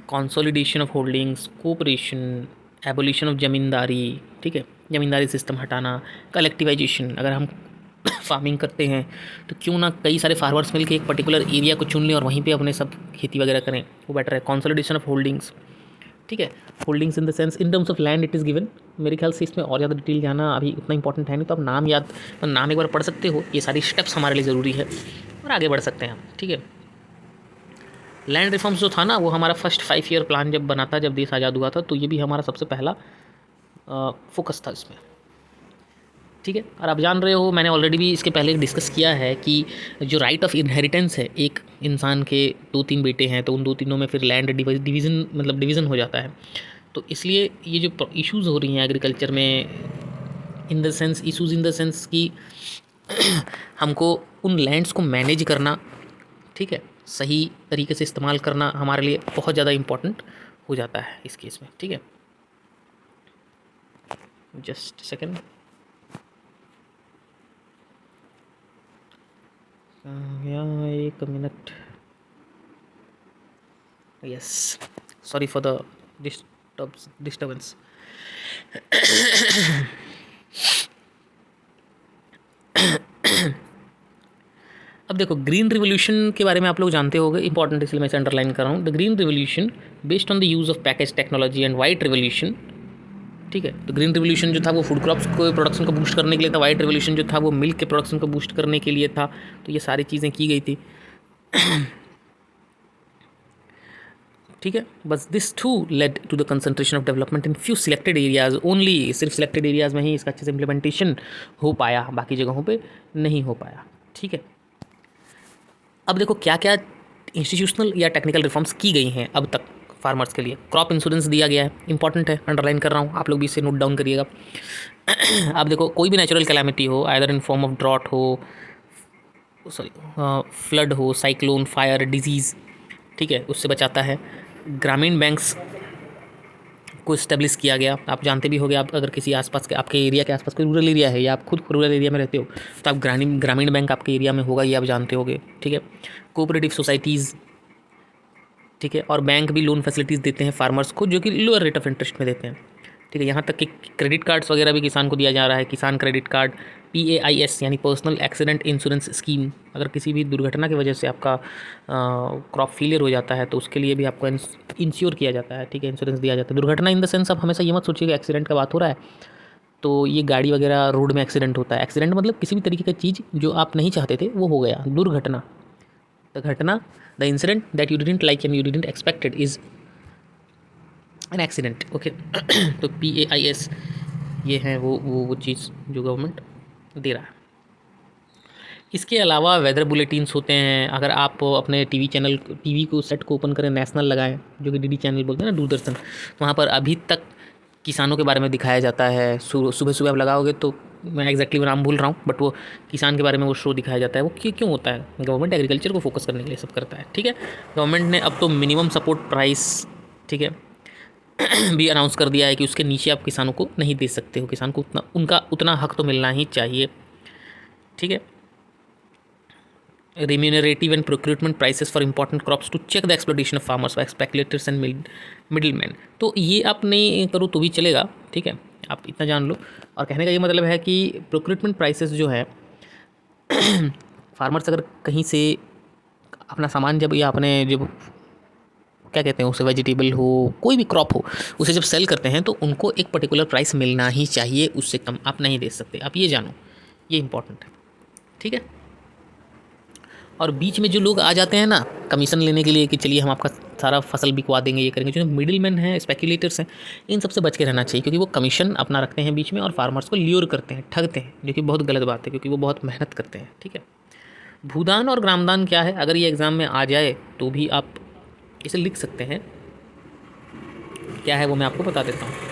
consolidation of holdings, cooperation, abolition of zamindari, ठीक है, ज़मींदारी सिस्टम हटाना, कलेक्टिवाइजेशन, अगर हम फार्मिंग करते हैं तो क्यों ना कई सारे फार्मर्स मिलकर एक पर्टिकुलर एरिया को चुन लें और वहीं पे अपने सब खेती वगैरह करें, वो बेटर है। कंसोलिडेशन ऑफ होल्डिंग्स, ठीक है, holdings in the sense in terms of land it is given. मेरे ख्याल से इसमें और ज़्यादा डिटेल जाना अभी उतना इंपॉर्टेंट है नहीं, तो आप नाम एक बार पढ़ सकते हो, ये सारी स्टेप्स हमारे लिए ज़रूरी है और आगे बढ़ सकते हैं हम, ठीक है। लैंड रिफॉर्म्स जो था ना, वो हमारा फर्स्ट 5 ईयर प्लान जब बना था, जब देश आज़ाद हुआ था, तो ये भी हमारा सबसे पहला फोकस था इसमें, ठीक है। और आप जान रहे हो, मैंने ऑलरेडी भी इसके पहले डिस्कस किया है कि जो राइट ऑफ इनहेरिटेंस है, एक इंसान के 2-3 बेटे हैं तो उन 2-3 में फिर लैंड डिवीज़न मतलब डिवीज़न हो जाता है। तो इसलिए ये जो इश्यूज़ हो रही हैं एग्रीकल्चर में, in the sense issues in the sense कि हमको उन लैंड्स को मैनेज करना, ठीक है, सही तरीके से इस्तेमाल करना हमारे लिए बहुत ज़्यादा इम्पोर्टेंट हो जाता है इस केस में, ठीक है। जस्ट सेकेंड, एक minute, yes, sorry for the disturbance. अब देखो, ग्रीन रिवोल्यूशन के बारे में आप लोग जानते होंगे, इंपॉर्टेंट इसलिए मैं इसे अंडरलाइन कर रहा हूँ। The green revolution based on the use of package technology and white revolution, ठीक है। तो ग्रीन रिवोल्यूशन जो था वो फूड क्रॉप्स को प्रोडक्शन को बूस्ट करने के लिए था, वाइट रिवोल्यूशन जो था वो मिल्क के प्रोडक्शन को बूस्ट करने के लिए था, तो ये सारी चीज़ें की गई थी, ठीक है। बस this too led to the concentration of development in few selected areas only, सिर्फ सिलेक्टेड एरियाज़ में ही इसका अच्छे से इम्प्लीमेंटेशन हो पाया, बाकी जगहों पे नहीं हो पाया, ठीक है। अब देखो क्या क्या इंस्टीट्यूशनल या टेक्निकल रिफॉर्म्स की गई हैं अब तक फार्मर्स के लिए। क्रॉप इंश्योरेंस दिया गया है, इंपॉर्टेंट है, अंडरलाइन कर रहा हूँ, आप लोग भी इसे नोट डाउन करिएगा। अब देखो, कोई भी नेचुरल कैलामिटी हो, either in form of drought हो, सॉरी फ्लड हो, साइक्लोन, फायर, डिजीज़, ठीक है, उससे बचाता है। ग्रामीण बैंक्स को इस्टेब्लिश किया गया, आप जानते भी होंगे, आप अगर किसी आसपास के आपके एरिया के आसपास कोई रूरल एरिया है या आप खुद रूरल एरिया में रहते हो तो आप ग्रामीण बैंक आपके एरिया में होगा, ये आप जानते होंगे, ठीक है। कोऑपरेटिव सोसाइटीज़, ठीक है, और बैंक भी लोन फैसिलिटीज़ देते हैं फार्मर्स को, जो कि लोअर रेट ऑफ इंटरेस्ट में देते हैं, ठीक है। यहाँ तक कि क्रेडिट कार्ड्स वगैरह भी किसान को दिया जा रहा है, किसान क्रेडिट कार्ड, PAIS यानी पर्सनल एक्सीडेंट इंश्योरेंस स्कीम। अगर किसी भी दुर्घटना की वजह से आपका क्रॉप फेलियर हो जाता है तो उसके लिए भी आपको इंश्योर किया जाता है, ठीक है, इंश्योरेंस दिया जाता है। दुर्घटना इन द सेंस, आप हमेशा ये मत सोचिए कि एक्सीडेंट का बात हो रहा है तो ये गाड़ी वगैरह रोड में एक्सीडेंट होता है। एक्सीडेंट मतलब किसी भी तरीके का चीज़ जो आप नहीं चाहते थे वो हो गया, दुर्घटना। द घटना, the incident that you didn't like and you didn't expected is an accident. Okay. तो PAIS ये है वो चीज़ जो गवर्नमेंट दे रहा है। इसके अलावा वेदर बुलेटिन्स होते हैं। अगर आप अपने टीवी को सेट को ओपन करें, नेशनल लगाएं, जो कि DD चैनल बोलते हैं ना, दूरदर्शन, वहाँ पर अभी तक किसानों के बारे में दिखाया जाता है। सुबह सुबह आप लगाओगे तो, मैं एग्जैक्टली नाम भूल रहा हूँ, बट वो किसान के बारे में वो शो दिखाया जाता है। वो क्यों होता है? गवर्नमेंट एग्रीकल्चर को फोकस करने के लिए सब करता है, ठीक है। गवर्नमेंट ने अब तो मिनिमम सपोर्ट प्राइस, ठीक है, भी अनाउंस कर दिया है कि उसके नीचे आप किसानों को नहीं दे सकते हो। किसान को उतना हक तो मिलना ही चाहिए, ठीक है। Remunerative and procurement prices for important crops to check the exploitation of farmers by speculators and middlemen। तो ये आप नहीं करो तो भी चलेगा, ठीक है, आप इतना जान लो। और कहने का ये मतलब है कि प्रोक्यूरमेंट प्राइसेस जो है, फार्मर्स अगर कहीं से अपना सामान जब, या अपने जब क्या कहते हैं उसे, वेजिटेबल हो, कोई भी क्रॉप हो, उसे जब सेल करते हैं तो उनको एक पर्टिकुलर प्राइस मिलना ही चाहिए, उससे कम आप नहीं दे सकते। आप ये जानो, ये इंपॉर्टेंट है, ठीक है। और बीच में जो लोग आ जाते हैं ना कमीशन लेने के लिए कि चलिए हम आपका सारा फसल बिकवा देंगे, ये करेंगे, जो मिडिल मैन हैं, स्पेक्यूलेटर्स हैं, इन सबसे बच के रहना चाहिए, क्योंकि वो कमीशन अपना रखते हैं बीच में और फार्मर्स को ल्योर करते हैं, ठगते हैं, जो कि बहुत गलत बात है, क्योंकि वो बहुत मेहनत करते हैं, ठीक है। भूदान और ग्रामदान क्या है? अगर ये एग्ज़ाम में आ जाए तो भी आप इसे लिख सकते हैं। क्या है वो मैं आपको बता देता हूँ।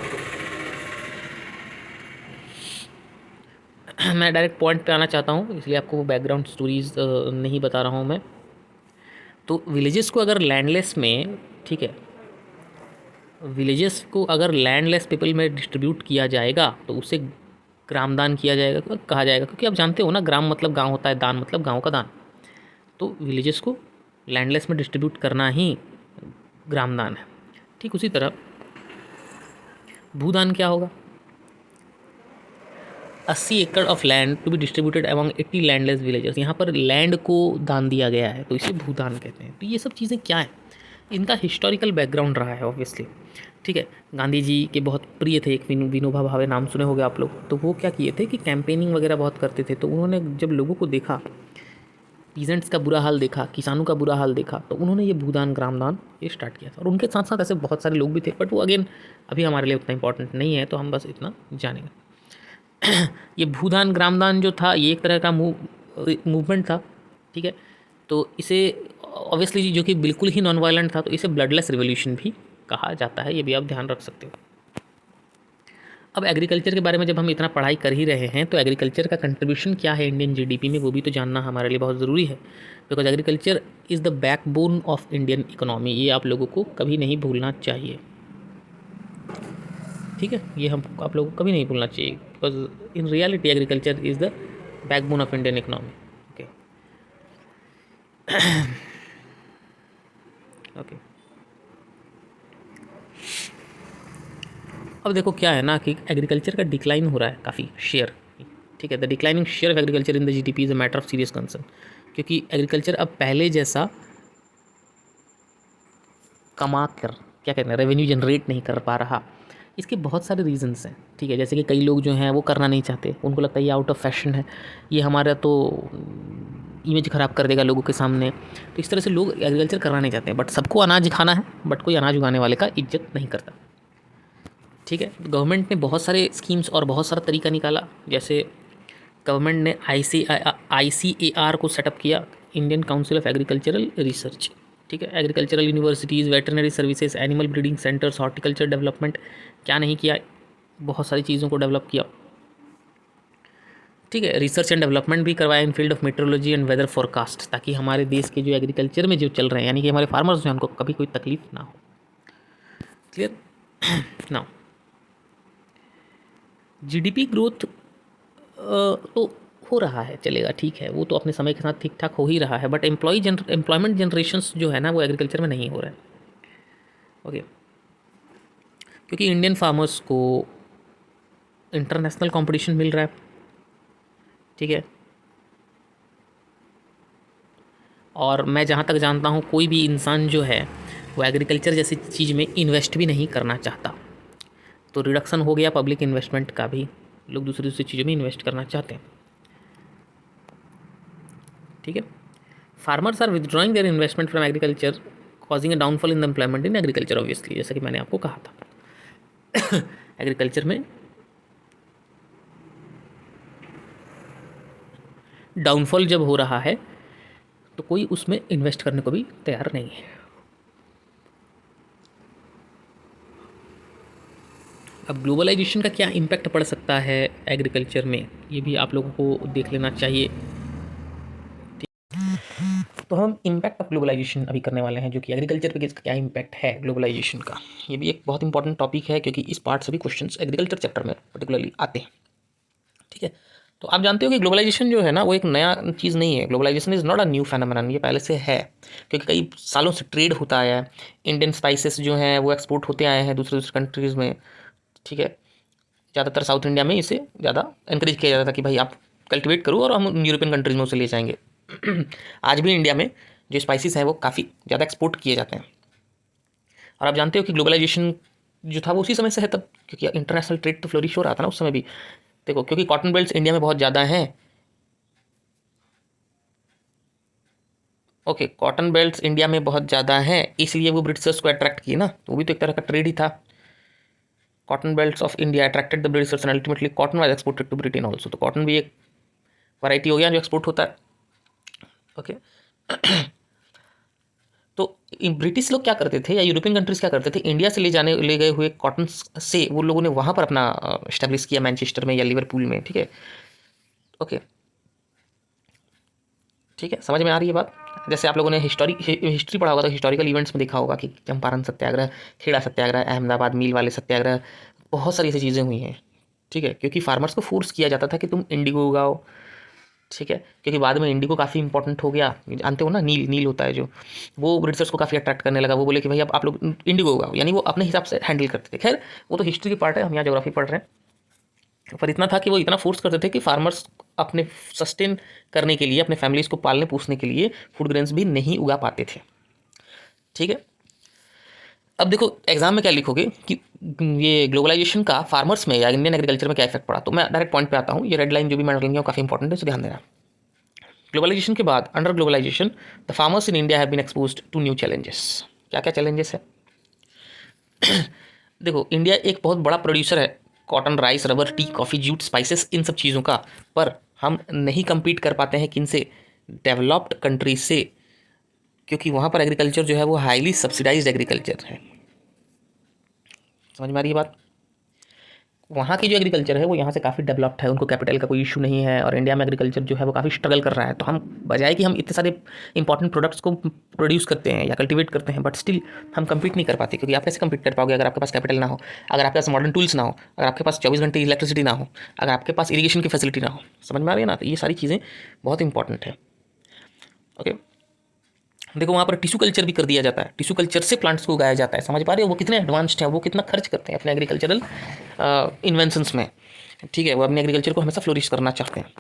मैं डायरेक्ट पॉइंट पे आना चाहता हूँ, इसलिए आपको वो बैकग्राउंड स्टोरीज़ नहीं बता रहा हूँ मैं। तो विलेजेस को अगर लैंडलेस में, ठीक है, विलेजेस को अगर लैंडलेस पीपल में डिस्ट्रीब्यूट किया जाएगा तो उसे ग्रामदान किया जाएगा, कहा जाएगा, क्योंकि आप जानते हो ना, ग्राम मतलब गांव होता है, दान मतलब गांव का दान। तो विलेजेस को लैंडलेस में डिस्ट्रीब्यूट करना ही ग्रामदान है। ठीक उसी तरह भूदान क्या होगा? 80 acre of land to be distributed among 80 landless villages. यहाँ पर लैंड को दान दिया गया है तो इसे भूदान कहते हैं। तो ये सब चीज़ें क्या हैं? इनका हिस्टोरिकल बैकग्राउंड रहा है ऑब्वियसली, ठीक है। गांधी जी के बहुत प्रिय थे, एक विनोबा भावे, नाम सुने होंगे आप लोग। तो वो क्या किए थे कि कैंपेनिंग वगैरह बहुत करते थे। तो उन्होंने जब लोगों को देखा, पीजेंट्स का बुरा हाल देखा, किसानों का बुरा हाल देखा, तो उन्होंने ये भूदान ग्रामदान ये स्टार्ट किया था। और उनके साथ साथ ऐसे बहुत सारे लोग भी थे, बट वो अगेन अभी हमारे लिए उतना इंपॉर्टेंट नहीं है, तो हम बस इतना जानेंगे। ये भूदान ग्रामदान जो था, ये एक तरह का मूवमेंट था, ठीक है। तो इसे ऑब्वियसली जो कि बिल्कुल ही नॉन वायलेंट था, तो इसे ब्लडलेस रिवॉल्यूशन भी कहा जाता है, ये भी आप ध्यान रख सकते हो। अब एग्रीकल्चर के बारे में जब हम इतना पढ़ाई कर ही रहे हैं, तो एग्रीकल्चर का कंट्रीब्यूशन क्या है इंडियन जीडीपी में, वो भी तो जानना हमारे लिए बहुत ज़रूरी है। Because agriculture is the backbone of Indian economy, ये आप लोगों को कभी नहीं भूलना चाहिए, ठीक है। ये हम आप लोगों को कभी नहीं भूलना चाहिए, because in reality agriculture is the backbone of Indian economy. Okay okay. अब देखो क्या है ना कि एग्रीकल्चर का डिक्लाइन हो रहा है काफ़ी शेयर, ठीक है। The declining share of agriculture in the GDP is a matter of serious concern, क्योंकि एग्रीकल्चर अब पहले जैसा कमा कर, क्या कहते हैं, रेवेन्यू जनरेट नहीं कर पा रहा। इसके बहुत सारे रीजंस हैं, ठीक है। जैसे कि कई लोग जो हैं वो करना नहीं चाहते, उनको लगता है ये आउट ऑफ फैशन है, ये हमारा तो इमेज ख़राब कर देगा लोगों के सामने। तो इस तरह से लोग एग्रीकल्चर करना नहीं चाहते। बट सबको अनाज खाना है, बट कोई अनाज उगाने वाले का इज्जत नहीं करता, ठीक है। गवर्नमेंट ने बहुत सारे स्कीम्स और बहुत सारा तरीका निकाला। जैसे गवर्नमेंट ने ICAR को सेटअप किया, Indian council of agricultural research, ठीक है। Agricultural universities, veterinary services, animal breeding centres, horticulture development, क्या नहीं किया, बहुत सारी चीज़ों को डेवलप किया, ठीक है। रिसर्च एंड डेवलपमेंट भी करवाया in field of metrology and weather forecast, ताकि हमारे देश के जो एग्रीकल्चर में जो चल रहे हैं, यानी कि हमारे फार्मर्स जो हैं, उनको कभी कोई तकलीफ ना हो। क्लियर ना? जीडीपी ग्रोथ तो हो रहा है, चलेगा, ठीक है, वो तो अपने समय के साथ ठीक ठाक हो ही रहा है। बट एम्प्लॉयमेंट जनरेशन्स जो है ना, वो एग्रीकल्चर में नहीं हो रहा है। ओके। क्योंकि इंडियन फार्मर्स को इंटरनेशनल कंपटीशन मिल रहा है, ठीक है। और मैं जहाँ तक जानता हूँ कोई भी इंसान जो है वो एग्रीकल्चर जैसी चीज़ में इन्वेस्ट भी नहीं करना चाहता। तो रिडक्शन हो गया पब्लिक इन्वेस्टमेंट का भी, लोग दूसरी दूसरी चीज़ों में इन्वेस्ट करना चाहते हैं, ठीक है। Farmers are withdrawing their investment from agriculture causing a downfall in the employment in agriculture obviously, जैसा कि मैंने आपको कहा था। एग्रीकल्चर में डाउनफॉल जब हो रहा है तो कोई उसमें इन्वेस्ट करने को भी तैयार नहीं है। अब ग्लोबलाइजेशन का क्या इम्पैक्ट पड़ सकता है एग्रीकल्चर में, ये भी आप लोगों को देख लेना चाहिए। तो हम इम्पैक्ट ऑफ ग्लोबलाइजेशन अभी करने वाले हैं, जो कि एग्रीकल्चर पे इसका क्या इम्पैक्ट है ग्लोबलाइजेशन का। ये भी एक बहुत इंपॉर्टेंट टॉपिक है क्योंकि इस पार्ट से भी क्वेश्चंस एग्रीकल्चर चैप्टर में पर्टिकुलरली आते हैं, ठीक है। तो आप जानते हो कि ग्लोबलाइजेशन जो है ना वो एक नया चीज़ नहीं है। Globalization is not a new phenomenon, ये पहले से है क्योंकि कई सालों से ट्रेड होता आया है। इंडियन स्पाइसेस जो हैं वो एक्सपोर्ट होते आए हैं दूसरे दूसरे कंट्रीज़ में, ठीक है। ज़्यादातर साउथ इंडिया में इसे ज़्यादा इंकरेज किया जाता था कि भाई आप कल्टिवेट करो और हम यूरोपियन कंट्रीज़ में उसे ले जाएंगे। आज भी इंडिया में जो स्पाइसेस हैं वो काफ़ी ज़्यादा एक्सपोर्ट किए जाते हैं। और आप जानते हो कि ग्लोबलाइजेशन जो था वो उसी समय से है तब, क्योंकि इंटरनेशनल ट्रेड तो फ्लोरिश हो रहा था ना उस समय भी। देखो क्योंकि कॉटन बेल्ट्स इंडिया में बहुत ज़्यादा हैं, ओके, कॉटन बेल्ट्स इंडिया में बहुत ज़्यादा हैं इसलिए वो ब्रिटिशर्स को अट्रैक्ट किए ना, तो वो भी तो एक तरह का ट्रेड ही था। Cotton belts of India attracted the Britishers and ultimately cotton was exported to Britain also. तो कॉटन भी एक वैरायटी हो गया जो एक्सपोर्ट होता है, ओके। तो ब्रिटिश लोग क्या करते थे या यूरोपियन कंट्रीज क्या करते थे, इंडिया से ले गए हुए कॉटन से वो लोगों ने वहाँ पर अपना इस्टेब्लिश किया मैनचेस्टर में या लिवरपूल में, ठीक है, ओके, ठीक है। समझ में आ रही है बात। जैसे आप लोगों ने हिस्ट्री पढ़ा होगा तो हिस्टोरिकल इवेंट्स में देखा होगा कि चंपारण सत्याग्रह, खेड़ा सत्याग्रह, अहमदाबाद मिल वाले सत्याग्रह, बहुत सारी ऐसी चीज़ें हुई हैं, ठीक है। क्योंकि फार्मर्स को फोर्स किया जाता था कि तुम इंडिगो उगाओ, ठीक है। क्योंकि बाद में इंडिगो काफ़ी इंपॉर्टेंट हो गया, जानते हो ना, नील नील होता है जो, वो ब्रिटिशर्स को काफ़ी अट्रैक्ट करने लगा। वो बोले कि भाई अब आप लोग इंडिगो उगाओ, यानी वो अपने हिसाब से हैंडल करते थे। खैर वो तो हिस्ट्री की पार्ट है, हम यहाँ ज्योग्राफी पढ़ रहे हैं। पर इतना था कि वो इतना फोर्स करते थे कि फार्मर्स अपने सस्टेन करने के लिए, अपने फैमिलीज को पालने पोसने के लिए फूड ग्रेन्स भी नहीं उगा पाते थे, ठीक है। अब देखो एग्जाम में क्या लिखोगे कि ये ग्लोबलाइजेशन का फार्मर्स में या इंडियन एग्रीकल्चर में क्या इफेक्ट पड़ा। तो मैं डायरेक्ट पॉइंट पे आता हूँ, ये रेड लाइन जो भी मैंने डाली है वो काफ़ी इंपॉर्टेंट है, तो ध्यान देना। ग्लोबलाइजेशन के बाद, under globalization the farmers in India have been exposed to new challenges. क्या क्या चैलेंजेस है? देखो इंडिया एक बहुत बड़ा प्रोड्यूसर है cotton, rice, rubber, tea, coffee, jute, spices, इन सब चीज़ों का। पर हम नहीं compete कर पाते हैं किन से? डेवलप्ड कंट्रीज से, क्योंकि वहाँ पर एग्रीकल्चर जो है वो हाईली सब्सिडाइज्ड एग्रीकल्चर है। समझ में आ रही है बात। वहाँ की जो एग्रीकल्चर है वो यहाँ से काफ़ी डेवलप्ड है, उनको कैपिटल का कोई इशू नहीं है, और इंडिया में एग्रीकल्चर जो है वो काफ़ी स्ट्रगल कर रहा है। तो हम बजाय कि हम इतने सारे इंपॉर्टेंट प्रोडक्ट्स को प्रोड्यूस करते हैं या कल्टीवेट करते हैं, बट स्टिल हम compete नहीं कर पाते। क्योंकि आप कैसे compete कर पाओगे अगर आपके पास कैपिटल ना हो, अगर आपके पास मॉडर्न टूल्स ना हो, अगर आपके पास 24 घंटे इलेक्ट्रिसिटी ना हो, अगर आपके पास इरीगेशन की फैसिलिटी ना हो। समझ में आ रही है ना। तो ये सारी चीज़ें बहुत इंपॉर्टेंट है, ओके। देखो वहाँ पर टिश्यू कल्चर भी कर दिया जाता है, टिश्यू कल्चर से प्लांट्स को उगाया जाता है। समझ पा रहे हो वो कितने एडवांस्ड हैं, वो कितना खर्च करते हैं अपने एग्रीकल्चरल इन्वेंशंस में, ठीक है। वो अपने एग्रीकल्चर को हमेशा फ्लोरिश करना चाहते हैं,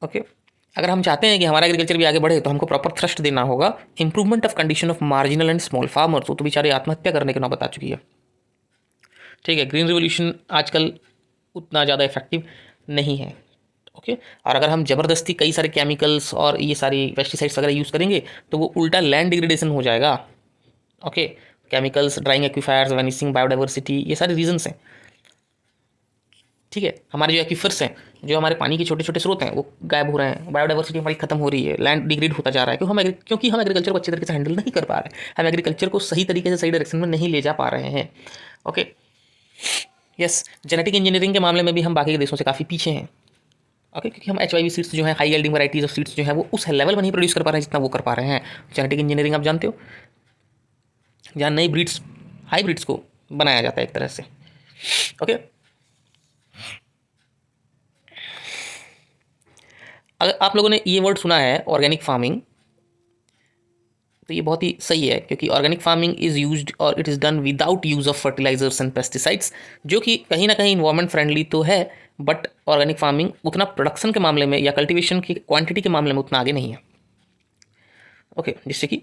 ओके। अगर हम चाहते हैं कि हमारा एग्रीकल्चर भी आगे बढ़े तो हमको प्रॉपर थ्रस्ट देना होगा improvement of condition of marginal and small farmers. वो तो बेचारे आत्महत्या करने के नौबत आ चुकी है, ठीक है। ग्रीन रिवोल्यूशन आजकल उतना ज़्यादा इफेक्टिव नहीं है, ओके। और अगर हम ज़बरदस्ती कई सारे केमिकल्स और ये सारी पेस्टिसाइड्स वगैरह यूज़ करेंगे तो वो उल्टा लैंड डिग्रेडेशन हो जाएगा, okay. Chemicals, drying aquifers, vanishing biodiversity, ये सारे रीजंस हैं, ठीक है। हमारे जो एक्वीफर्स हैं, जो हमारे पानी के छोटे छोटे स्रोत हैं, वो गायब हो रहे हैं, बायोडाइवर्सिटी हमारी खत्म हो रही है, लैंड डिग्रेड होता जा रहा है। क्योंकि हम एग्रीकल्चर को अच्छी तरीके से हैंडल नहीं कर पा रहे हैं, हम एग्रीकल्चर को सही तरीके से सही डायरेक्शन में नहीं ले जा पा रहे हैं, ओके। यस, जेनेटिक इंजीनियरिंग के मामले में भी हम बाकी के देशों से काफ़ी पीछे हैं, ओके। क्योंकि हम HYV सीड्स जो है, high yielding varieties of seeds जो है वो उस लेवल में नहीं प्रोड्यूस कर पा रहे हैं जितना वो कर पा रहे हैं। जेनेटिक इंजीनियरिंग आप जानते हो, जहाँ नई ब्रीड्स, हाइब्रिड्स को बनाया जाता है एक तरह से, ओके। अगर आप लोगों ने ये वर्ड सुना है ऑर्गेनिक फार्मिंग, तो ये बहुत ही सही है, क्योंकि ऑर्गेनिक फार्मिंग इज़ यूज्ड और it is done without use of fertilizers and pesticides, जो कि कहीं ना कहीं इन्वायरमेंट फ्रेंडली तो है, बट ऑर्गेनिक फार्मिंग उतना प्रोडक्शन के मामले में या कल्टीवेशन की क्वांटिटी के मामले में उतना आगे नहीं है। ओके, जिससे कि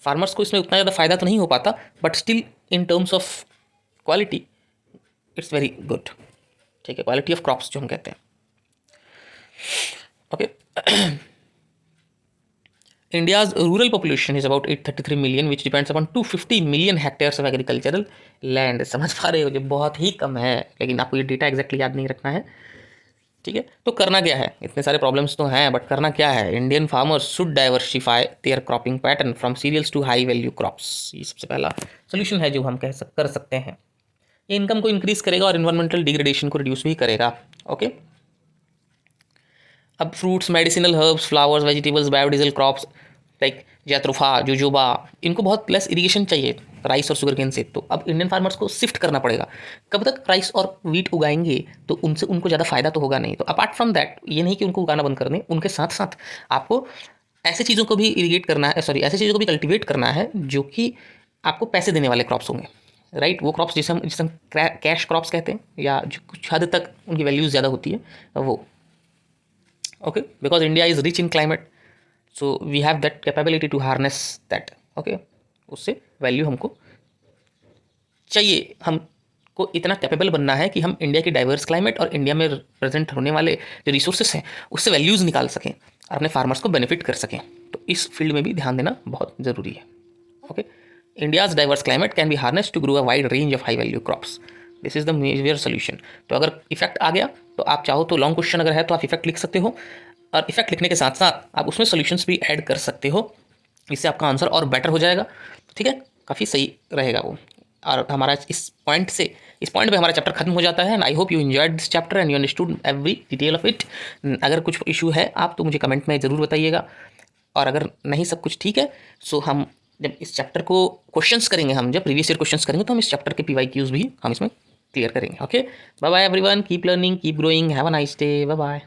फार्मर्स को इसमें उतना ज़्यादा फ़ायदा तो नहीं हो पाता, but still in terms of quality it's very good. ठीक है, क्वालिटी ऑफ क्रॉप्स जो हम कहते हैं। Okay, India's rural population is about 833 million, which depends upon 250 million hectares of agricultural land. समझ पा रहे हो, जो बहुत ही कम है, लेकिन आपको ये डेटा एग्जैक्टली याद नहीं रखना है। ठीक है, तो करना क्या है, इतने सारे प्रॉब्लम्स तो हैं, बट करना क्या है, Indian farmers should diversify their cropping pattern from cereals to high value crops. ये सबसे पहला सोल्यूशन है जो हम कर सकते हैं। ये इनकम को इंक्रीज करेगा और इन्वायरमेंटल डिग्रेडेशन को रिड्यूस भी करेगा। ओके, अब fruits, medicinal herbs, flowers, vegetables, biodiesel crops like jatropha, jojoba, इनको बहुत लेस इरिगेशन चाहिए राइस और शुगर केन से। तो अब इंडियन फार्मर्स को शिफ्ट करना पड़ेगा। कब तक राइस और वीट उगाएंगे तो उनसे उनको ज़्यादा फायदा तो होगा नहीं। तो अपार्ट फ्रॉम दैट, ये नहीं कि उनको उगाना बंद कर दें, उनके साथ साथ आपको ऐसे चीज़ों को भी इरीगेट करना है, सॉरी, ऐसे चीज़ों को भी कल्टिवेट करना है जो कि आपको पैसे देने वाले क्रॉप्स होंगे। राइट, वो क्रॉप्स जिसे हम कैश क्रॉप्स कहते हैं, या जो कुछ हद तक उनकी वैल्यूज़ ज़्यादा होती है वो। Okay, because India is rich in climate, so we have that capability to harness that. Okay, उससे वैल्यू हमको चाहिए। हमको इतना कैपेबल बनना है कि हम इंडिया की डाइवर्स क्लाइमेट और इंडिया में प्रेजेंट होने वाले जो रिसोर्सेस हैं उससे वैल्यूज़ निकाल सकें और अपने फार्मर्स को बेनिफिट कर सकें। तो इस फील्ड में भी ध्यान देना बहुत ज़रूरी है। Okay, India's diverse climate can be harness to grow a wide range of high value crops. This is the major solution. तो अगर इफेक्ट आ गया तो आप चाहो तो लॉन्ग क्वेश्चन अगर है तो आप इफेक्ट लिख सकते हो, और इफेक्ट लिखने के साथ साथ आप उसमें सोल्यूशंस भी ऐड कर सकते हो, इससे आपका आंसर और बेटर हो जाएगा। ठीक है, काफ़ी सही रहेगा वो। और हमारा इस पॉइंट पे हमारा चैप्टर खत्म हो जाता है। And I hope you enjoyed this chapter and you understood every detail of it. अगर कुछ इशू है आप तो मुझे कमेंट में ज़रूर बताइएगा, और अगर नहीं सब कुछ ठीक है, सो हम जब इस चैप्टर को क्वेश्चंस करेंगे, हम जब प्रीवियस ईयर क्वेश्चंस करेंगे तो हम इस चैप्टर के PYQs भी हम इसमें क्लियर करेंगे। Okay, bye bye everyone, keep learning, keep growing, have a nice day, bye bye.